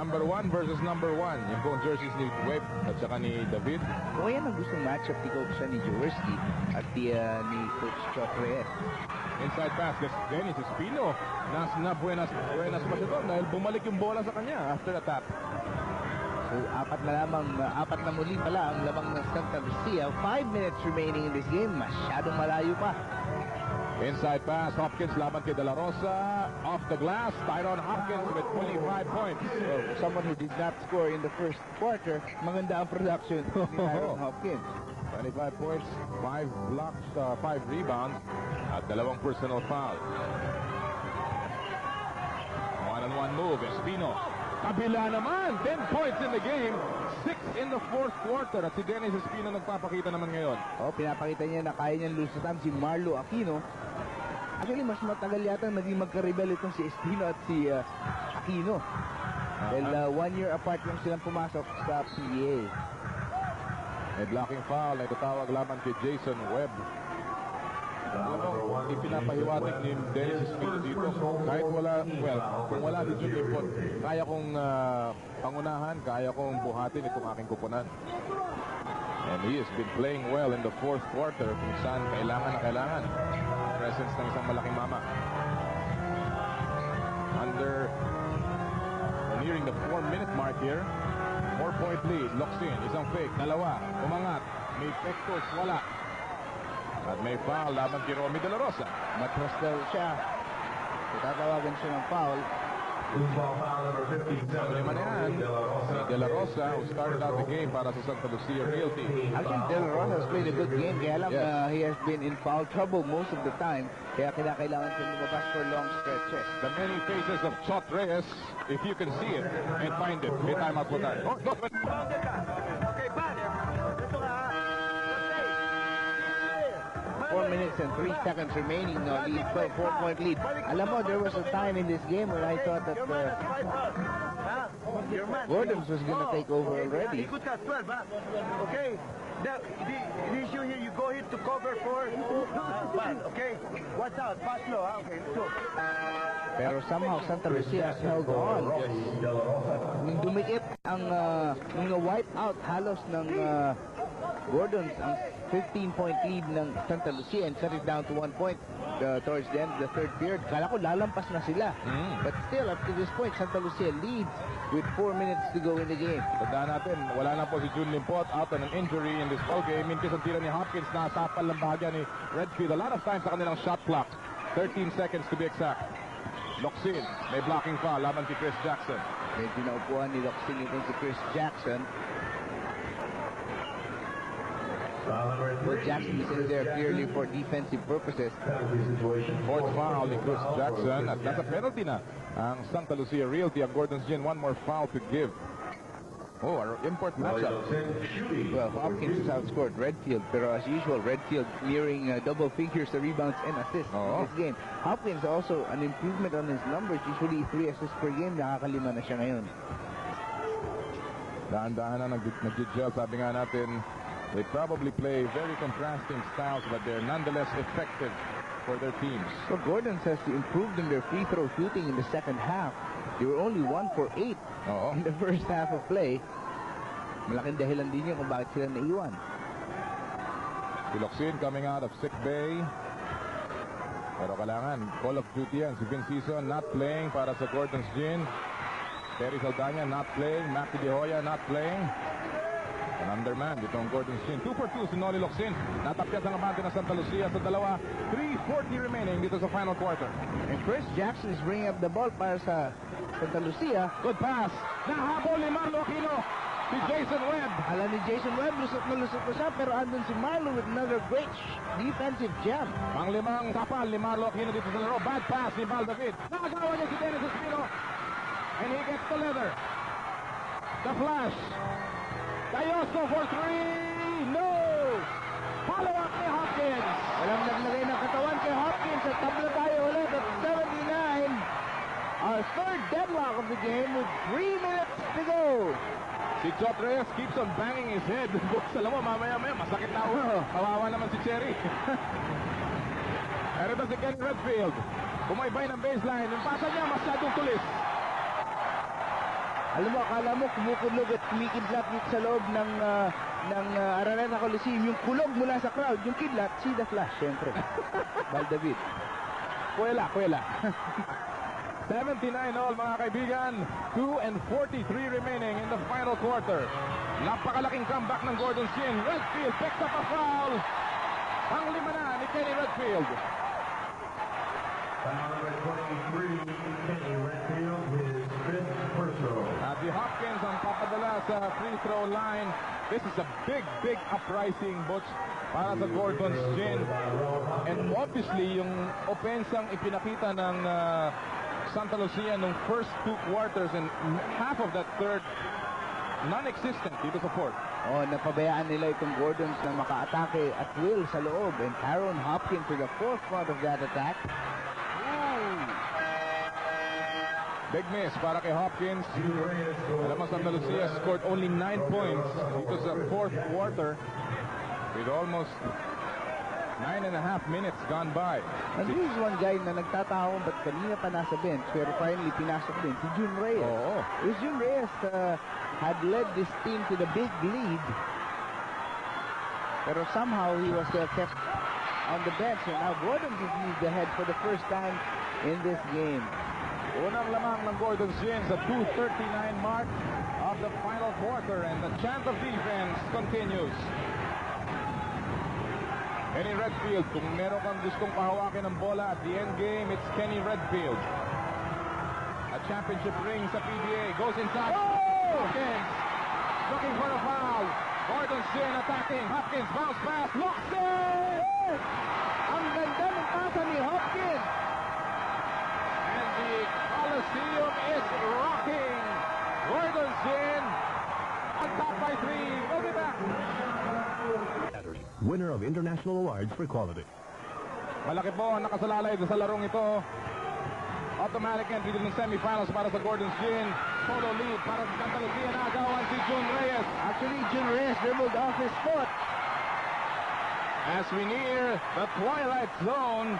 Number 1 versus number 1. Yung pong jerseys ni Webb at saka ni David. O yan ang gustong matchup ni Coach ni Jaworski at ni Coach Chot Reyes. Inside pass, Dennis Espino. Buenas pa siya doon dahil bumalik yung bola sa kanya after the tap. So, apat na muli pala ang lamang ng Santa Lucia. 5 minutes remaining in this game. Masyadong malayo pa. Inside pass, Hopkins laban kay De La Rosa. Off the glass, Tyron Hopkins with 25 points. So, someone who did not score in the first quarter, maganda ang production ni Tyron Hopkins. 25 points, 5 blocks, 5 rebounds, at 2 personal foul. One-on-one move, Espino. Kabila naman, 10 points in the game, 6 in the fourth quarter. At si Dennis Espino nagpapakita naman ngayon. Pinapakita niya na kaya niyang lusatan si Marlo Aquino. Actually, mas matagal yata naging magka-rebel itong si Espino at si Aquino. Dahil 1 year apart lang silang pumasok sa PBA. May blocking foul na itatawag laban kay Jason Webb. Ipinapahiwatig ni Dennis Espino dito. Kahit kung wala si Jun Limpot, kaya kong pangunahan, kaya kong buhatin itong aking kupunan. And he has been playing well in the fourth quarter kung saan kailangan na kailangan. Presence ng isang malaking mama. Nearing the 4-minute mark here. 4-point lead. Locks in. Isang fake. Dalawa. Umangat. May pectos. Wala. At may foul laban kay Romy De La Rosa. Matras daw siya. Tatawagan siya ng foul. Lima na yan. Si De La Rosa who started out the game para sa Santa Lucia Realty. Actually, De La Rosa has played a good game. Kaya lang, he has been in foul trouble most of the time. Kaya kinakailangan siya lumabas for long stretches. The many faces of Chot Reyes, if you can see it and find it. May time out for that. Okay, bad. Ito nga. 4 minutes and 3 seconds remaining. Lead, 4-point lead. Alam mo, there was a time in this game when I thought that Gordon's was going to take over already. Ikot ka, 12, ha? Okay? The issue here, you go here to cover for bad, okay? Watch out, pass low, ha? Okay, let's go. Pero somehow Santa Lucia has held on. Nung dumikit ang nung na-wipe out halos ng Gordon's ang 15-point lead ng Santa Lucia and cut it down to 1 point towards the end of the third period. Kala ko lalampas na sila. But still, up to this point, Santa Lucia leads with 4 minutes to go in the game. Tandaan natin, wala na po si Jun Limpot out on an injury in this ball game. Mintis ang tira ni Hopkins na sapal ng bahagya ni Redfield. A lot of time sa kanilang shot clock. 13 seconds to be exact. Loxin, may blocking foul laban si Chris Jackson. Medyo naupuan ni Loxin itong si Chris Jackson. Well, Jackson is in there clearly for defensive purposes. Fourth foul ni Chris Jackson at nasa penalty na ang Santa Lucia Realty. Ang Gordon's Gin, one more foul to give. Oh, our import matchup. Well, Hopkins has outscored Redfield, pero as usual, Redfield nearing double figures the rebounds and assists in this game. Hopkins also an improvement on his numbers. Usually 3 assists per game. Nakakalima na siya ngayon. Dahan-dahan na nag-gel. Sabi nga natin, they probably play very contrasting styles, but they're nonetheless effective for their teams. So Gordon has improved in their free throw shooting in the second half. They were only 1 for 8 in the first half of play. Malaking dahilan din yun kung bakit sila naiwan. Piloksin coming out of sick bay. Pero kailangan, call of duty yan. Si Vincison not playing para sa Gordon's Gin. Terry Saldana not playing. Mackie De Hoya not playing. An underman dito ang Gordon's Gin. 2 for 2 si Noli Locsin. Natapyas ang abante ng Santa Lucia sa dalawa. 3:40 remaining dito sa final quarter. And Chris Jackson is bringing up the ball para sa Santa Lucia. Good pass. Nahabol ni Marlo Aquino. Si Jason Webb. Alam ni Jason Webb, lusot na siya, pero andun si Marlo with another great defensive jam. Panglimang kapal ni Marlo Aquino dito sa laro. Bad pass ni Val David. Nakagawa niya si Dennis Espino. And he gets the leather. The flash. Dayoso for 3. No! Follow up ni Hopkins. Walang naglagay ng katawan kay Hopkins at tabla tayo ulit at 79. Our third deadlock of the game with 3 minutes to go. Si Chot Reyes keeps on banging his head. Alam mo, mamaya-maya, masakit na ulo. Kawawa naman si Cherry. Pero ito si Ken Redfield. Bumaybay ng baseline. Yung pasa niya, masyadong tulis. Alam mo, akala mo kumukulog at kumikidlat dito sa loob ng Araneta Coliseum. Yung kulog mula sa crowd, yung kidlat, see the flash, syempre. David. Kuwela. 79 all mga kaibigan. 2:43 remaining in the final quarter. Napakalaking comeback ng Gordon Chin. Redfield picks up a foul. Pang-lima na ni Kenny Redfield. At the Hopkins ang papadala sa free throw line. This is a big uprising, Butch, para sa Gordon's Chin. And obviously, yung opensang ipinakita ng Santa Lucia nung first 2 quarters and half of that third, non-existent dito sa fourth. Napabayaan nila itong Gordons na maka-atake at will sa loob. And Aaron Hopkins to the forefront of that attack. Big miss para kay Hopkins. Alam mo, Santa Lucia scored only 9 points dito sa fourth quarter with almost 9.5 minutes gone by. And this is one guy na nagtatawang ba't kanina pa nasa bench pero finally pinasok din, si Jun Reyes. This Jun Reyes had led this team to the big lead pero somehow he was kept on the bench, and now Gordon has moved ahead for the first time in this game. Unang lamang ng Gordon's Chin sa 2:39 mark of the final quarter, and the chant of defense continues. Kenny Redfield, kung meron kang gustong pahawakin ng bola at the end game, it's Kenny Redfield. A championship ring sa PBA, goes inside. Hopkins looking for a foul. Gordon's Chin attacking. Hopkins bounce pass, locks it! Ang ganda ng pasa ni Hopkins. And the Coliseum is rocking. Gordon's Chin on top by 3. We'll be back. Winner of international awards for quality. Malaki po ang nakasalalay sa larong ito. Automatic entry din ng semifinals para sa Gordon's Chin. Solo lead para sa Santa Lucia. Naagawan si Jun Reyes. Actually, Jun Reyes dribbled off his foot. As we near the twilight zone,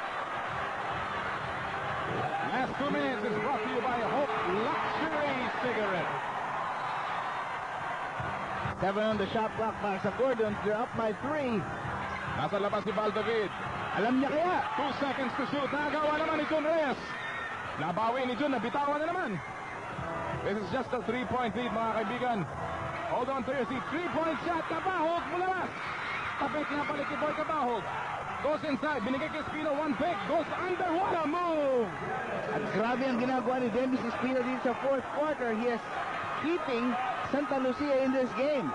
last 2 minutes is brought to you by Hope Luxury Cigarette. 7 on the shot clock para sa Gordon. They're up by 3. Nasa labas si David. Alam niya kaya. 2 seconds to shoot. Nagawa naman ni Jun Reyes. Nabawi ni Jun. Nabitawan na naman. This is just a 3-point lead, mga kaibigan. Hold on to your seat. 3-point shot. Kabahog mula. Tapit na balik ni Boy Kabahog. Goes inside. Binigay kay Espino. 1 pick. Goes under. What a move! At grabe ang ginagawa ni Dennis Espino dito sa fourth quarter. He is keeping Santa Lucia in this game.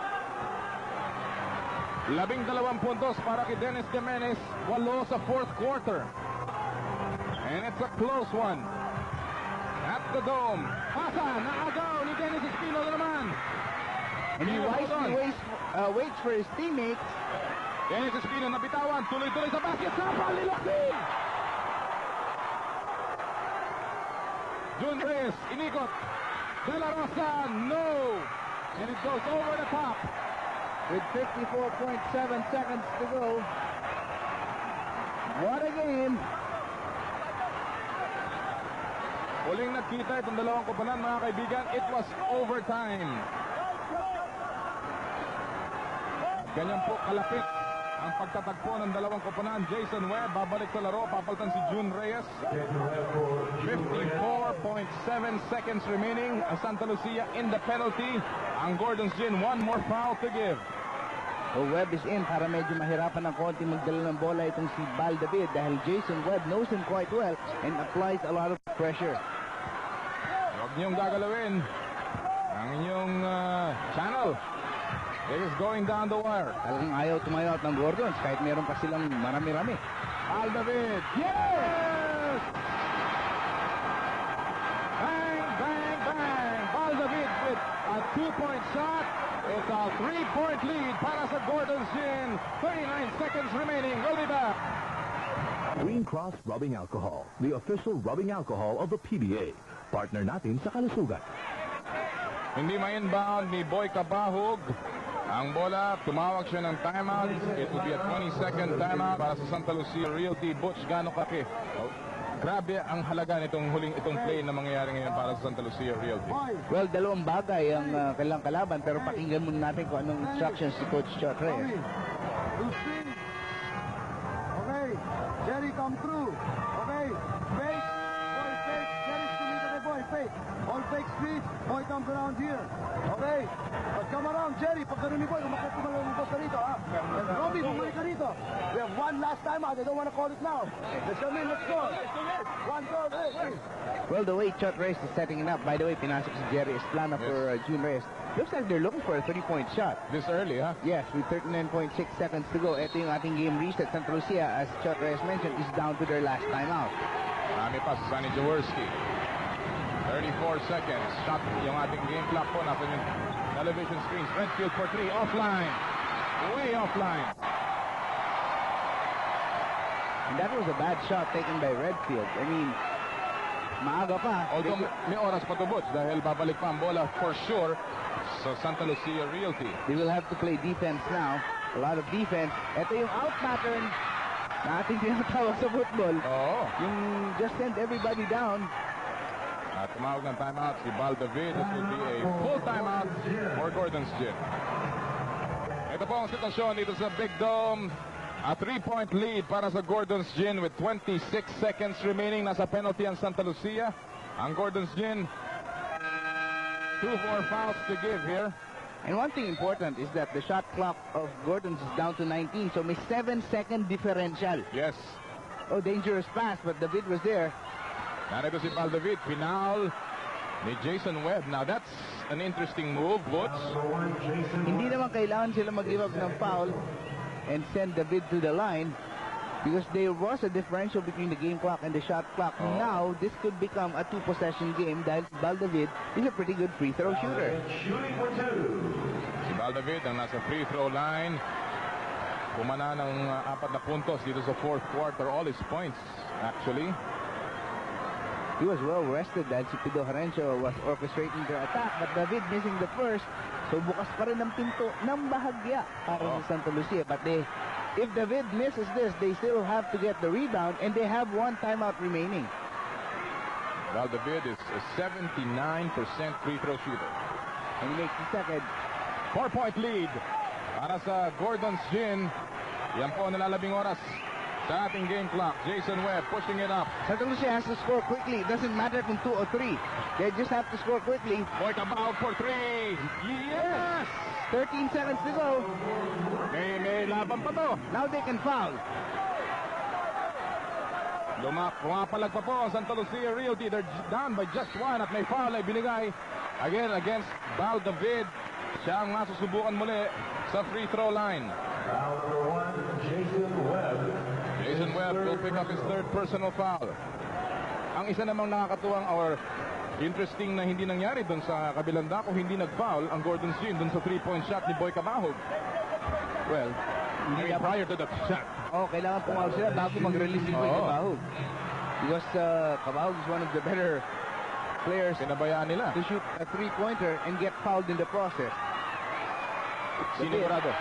12 puntos para kay Dennis Jimenez. 8 sa fourth quarter. And it's a close one. At the dome. Pasa. Naagaw ni Dennis Espino na naman. And he wisely waits for his teammates. Dennis Espino nabitawan. Tuloy-tuloy sa basket. Sapa. Liloksin. Jun Reyes. Inikot. De La Rosa. No. And it goes over the top. With 54.7 seconds to go. What a game. Huling nagkita itong dalawang koponan, mga kaibigan. It was overtime. Ganyan po kalapit ang pagtatagpo ng dalawang koponan. Jason Webb babalik sa laro. Papalitan si Jun Reyes. 54.7 seconds remaining. Santa Lucia in the penalty. Ang Gordon's Chin, one more foul to give. Webb is in para medyo mahirapan ng konti magdala ng bola itong si David dahil Jason Webb knows him quite well and applies a lot of pressure. Huwag niyong gagalawin ang inyong channel. It is going down the wire. Talagang ayaw tumayo ng Gordons kahit meron pa silang marami-rami. David. Yes! Bang, bang, bang. David with a 2-point shot. It's a 3-point lead para sa Gordon's Chin. 39 seconds remaining. We'll be back. Green Cross Rubbing Alcohol, the official rubbing alcohol of the PBA. Partner natin sa kalusugan. Hindi ma-inbound ni Boy Kabahog. Ang bola, tumawag siya ng timeout. It will be a 20-second timeout para sa Santa Lucia Realty. Butch, gano'ng kaki? grabe ang halaga nitong itong play na mangyayari ngayon para sa Santa Lucia Realty. Well, dalawang bagay ang kailang kalaban, pero pakinggan muna natin kung anong instructions si Coach Chuck Reyes. Okay, Jerry, come through. Okay, fake, boy, fake. Jerry's to meet the boy, fake. All fake street, boy comes around here. Okay, come around, Jerry. Pag ganun ni boy, umakit ko malulubos ka rito, ha? Robbie, bumalik ka rito. We have one last time out. They don't want to call it now. Let's come in, let's go. One goal, hey. Well, the way Chuck Reyes is setting it up, by the way, pinasok si Jerry Esplana for June Reyes. Looks like they're looking for a 3-point shot. This early, huh? Yes, with 39.6 seconds to go. Ito yung ating game reset. Santa Lucia, as Chuck Reyes mentioned, is down to their last timeout. Marami pa sa Sonny Jaworski. 34 seconds. Shot yung ating game clock po. Nasa yung television screens. Redfield for 3. Offline. Way offline. And that was a bad shot taken by Redfield. I mean, maaga pa. Although may oras pa to, Butch, dahil babalik pa ang bola for sure sa Santa Lucia Realty. They will have to play defense now. A lot of defense. Ito yung out pattern na ating tinatawag sa football. Oo. Yung just send everybody down. At tumawag ng timeout si Bal David. This will be a full timeout for Gordon's Gin. Ito po ang sitwasyon dito sa Big Dome. A 3-point lead para sa Gordon's Gin with 26 seconds remaining. Nasa penalty ang Santa Lucia. Ang Gordon's Gin, 2 more fouls to give here. And one thing important is that the shot clock of Gordon's is down to 19. So may 7-second differential. Yes. Oh, dangerous pass, but David was there. Narito si Bal David. Pinal ni Jason Webb. Now that's an interesting move, Butch. Hindi naman kailangan sila mag-give up ng foul and send David to the line because there was a differential between the game clock and the shot clock. Oh. Now, this could become a 2-possession game dahil si Bal David is a pretty good free throw shooter. Si Bal David ang nasa free throw line. Pumana ng 4 na puntos dito sa fourth quarter. All his points, actually. He was well rested dahil si Pido Harencio was orchestrating their attack, but David missing the first. So bukas pa rin ang pinto ng bahagya para sa Santa Lucia. But if David misses this, they still have to get the rebound and they have 1 timeout remaining. Bal David is a 79% free throw shooter. And he makes the second. 4-point lead para sa Gordon's Gin. Yan po ang nalalabing oras sa ating game clock. Jason Webb pushing it up. Santa Lucia has to score quickly. It doesn't matter kung 2 or 3. They just have to score quickly. Boy Cabao for 3. Yes! 13 seconds to go. May laban pa to. Now they can foul. Pumapalag pa po ang Santa Lucia Realty. They're down by just 1 at may foul ay binigay again against Bal David. Siya ang masusubukan muli sa free throw line. Jason Webb will pick up his 3rd personal foul. Ang isa namang nakakatuwang or interesting na hindi nangyari doon sa kabilang dako, hindi nag-foul ang Gordon's Gin doon sa 3-point shot ni Boy Cabahog. Well, prior to that shot. Oh, kailangan pumaw sila bago mag-release si Boy Cabahog. Because Cabahog is one of the better players Pinabayaan nila. to shoot a 3-pointer and get fouled in the process. Sinigurado.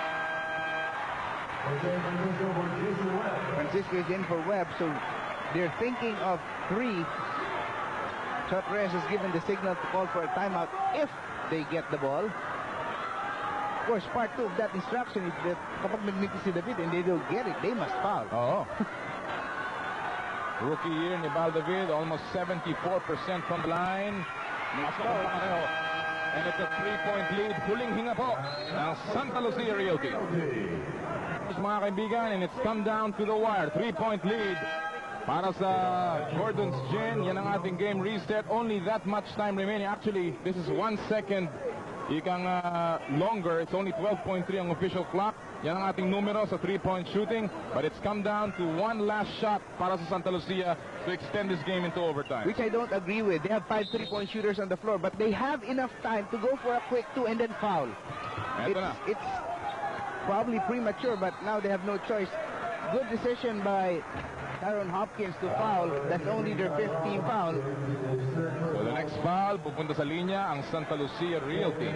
Francisco is in for Webb, so they're thinking of 3. Chuck Reyes has given the signal to call for a timeout if they get the ball. Of course, part 2 of that instruction is that kapag nagmiti si David and they don't get it, they must foul. Oo. Rookie year ni Bal David, almost 74% from the line. And it's a 3-point lead. Huling hinga po ng Santa Lucia Realty. Mga kaibigan, and it's come down to the wire. 3-point lead para sa Gordon's Gin. Yan ang ating game reset. Only that much time remaining. Actually, this is 1 second ikang longer. It's only 12.3 ang official clock. Yan ang ating numero sa 3-point shooting. But it's come down to 1 last shot para sa Santa Lucia to extend this game into overtime. Which I don't agree with. They have 5 3-point shooters on the floor, but they have enough time to go for a quick 2 and then foul. Eto na. It's probably premature, but now they have no choice. Good decision by Tyron Hopkins to foul. That's only their 15th foul. So the next foul, pupunta sa linya ang Santa Lucia Realty.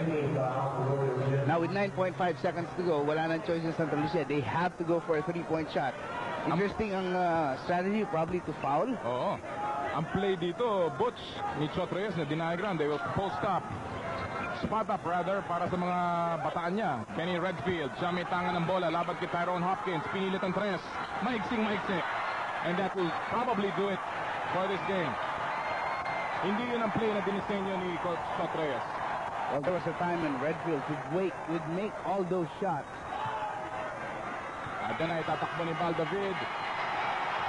Now with 9.5 seconds to go, wala nang choice in Santa Lucia. They have to go for a 3-point shot. Interesting ang strategy, probably to foul. Oo. Ang play dito, Butch ni Chot Reyes na diniagram. They will post up. Spot up rather para sa mga bataan niya. Kenny Redfield, siya may tangan ng bola. Laban kay Tyrone Hopkins. Pinilit ang tres. Maiksing maiksi. And that will probably do it for this game. Hindi yun ang play na dinisenyo ni Coach Chot Reyes. Well, there was a time when Redfield would make all those shots. At then ay tatakbo ni Val David.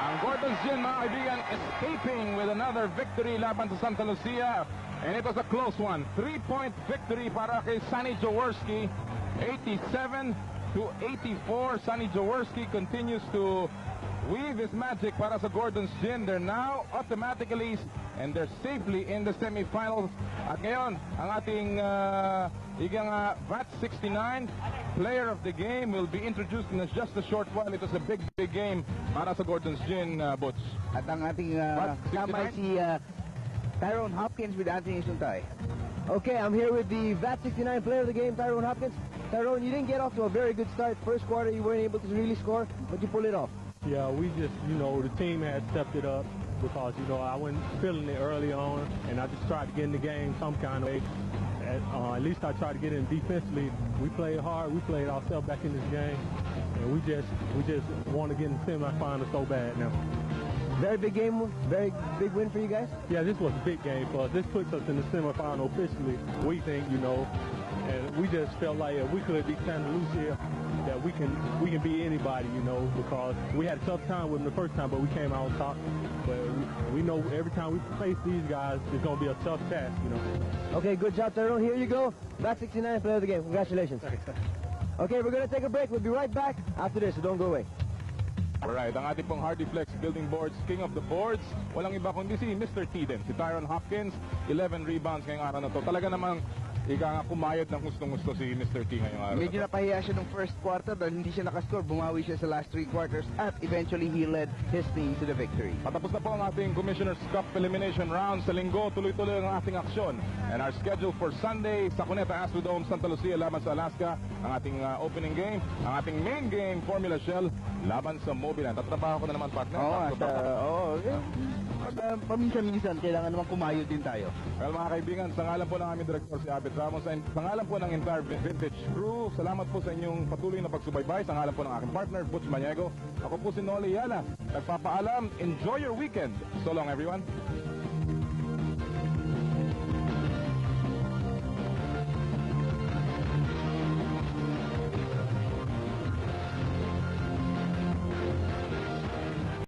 Ang Gordon's Gin, mga kaibigan, escaping with another victory laban sa Santa Lucia. And it was a close one. 3-point victory para kay Sonny Jaworski. 87-84. Sonny Jaworski continues to weave his magic para sa Gordon's Gin. They're now automatically and they're safely in the semifinals. At ngayon, ang ating VAT 69 player of the game will be introduced in just a short while. It was a big game para sa Gordon's Gin, Butch. At ang ating kasama ay si Tyrone Hopkins with Anthony Suntay. Okay, I'm here with the VAT 69 player of the game, Tyrone Hopkins. Tyrone, you didn't get off to a very good start. First quarter, you weren't able to really score, but you pulled it off. Yeah, we just, the team had stepped it up because, I wasn't feeling it early on, and I just tried to get in the game some kind of way. At least I tried to get in defensively. We played hard. We played ourselves back in this game, and we just want to get in the semifinals so bad now. Very big game, very big win for you guys? Yeah, this was a big game for us. This puts us in the semifinal officially, we think, and we just felt like if we could beat Santa Lucia, that we can beat anybody, because we had a tough time with them the first time, but we came out on top. But we know every time we face these guys, it's going to be a tough task, Okay, good job, Tyrone. Here you go. VAT 69 player of the game. Congratulations. Okay, we're going to take a break. We'll be right back after this, so don't go away. Alright, ang ating pong Hardy Flex Building Boards, King of the Boards, walang iba kundi si Mr. T din, si Tyrone Hopkins, 11 rebounds ngayong araw na to. Talaga namang ika nga kumayod ng gustong-gusto si Mr. T ngayong araw. Medyo napahiya siya nung first quarter dahil hindi siya nakascore. Bumawi siya sa last 3 quarters at eventually he led his team to the victory. Patapos na po ang ating Commissioners Cup Elimination Round. Sa linggo, tuloy-tuloy ang ating aksyon. And our schedule for Sunday, sa Cuneta Astrodome, Santa Lucia, laban sa Alaska. Ang ating opening game, ang ating main game, Formula Shell, laban sa Mobilan. Tatrabaho ko na naman, partner. Paminsan-minsan, kailangan naman kumayo din tayo. Well, mga kaibigan, sa ngalan po ng aming director si Abet Ramos, and sa ngalan po ng entire Vintage Crew, salamat po sa inyong patuloy na pagsubaybay. Sa ngalan po ng aking partner, Butch Maniego. Ako po si Noli Yala. Nagpapaalam, enjoy your weekend. So long, everyone.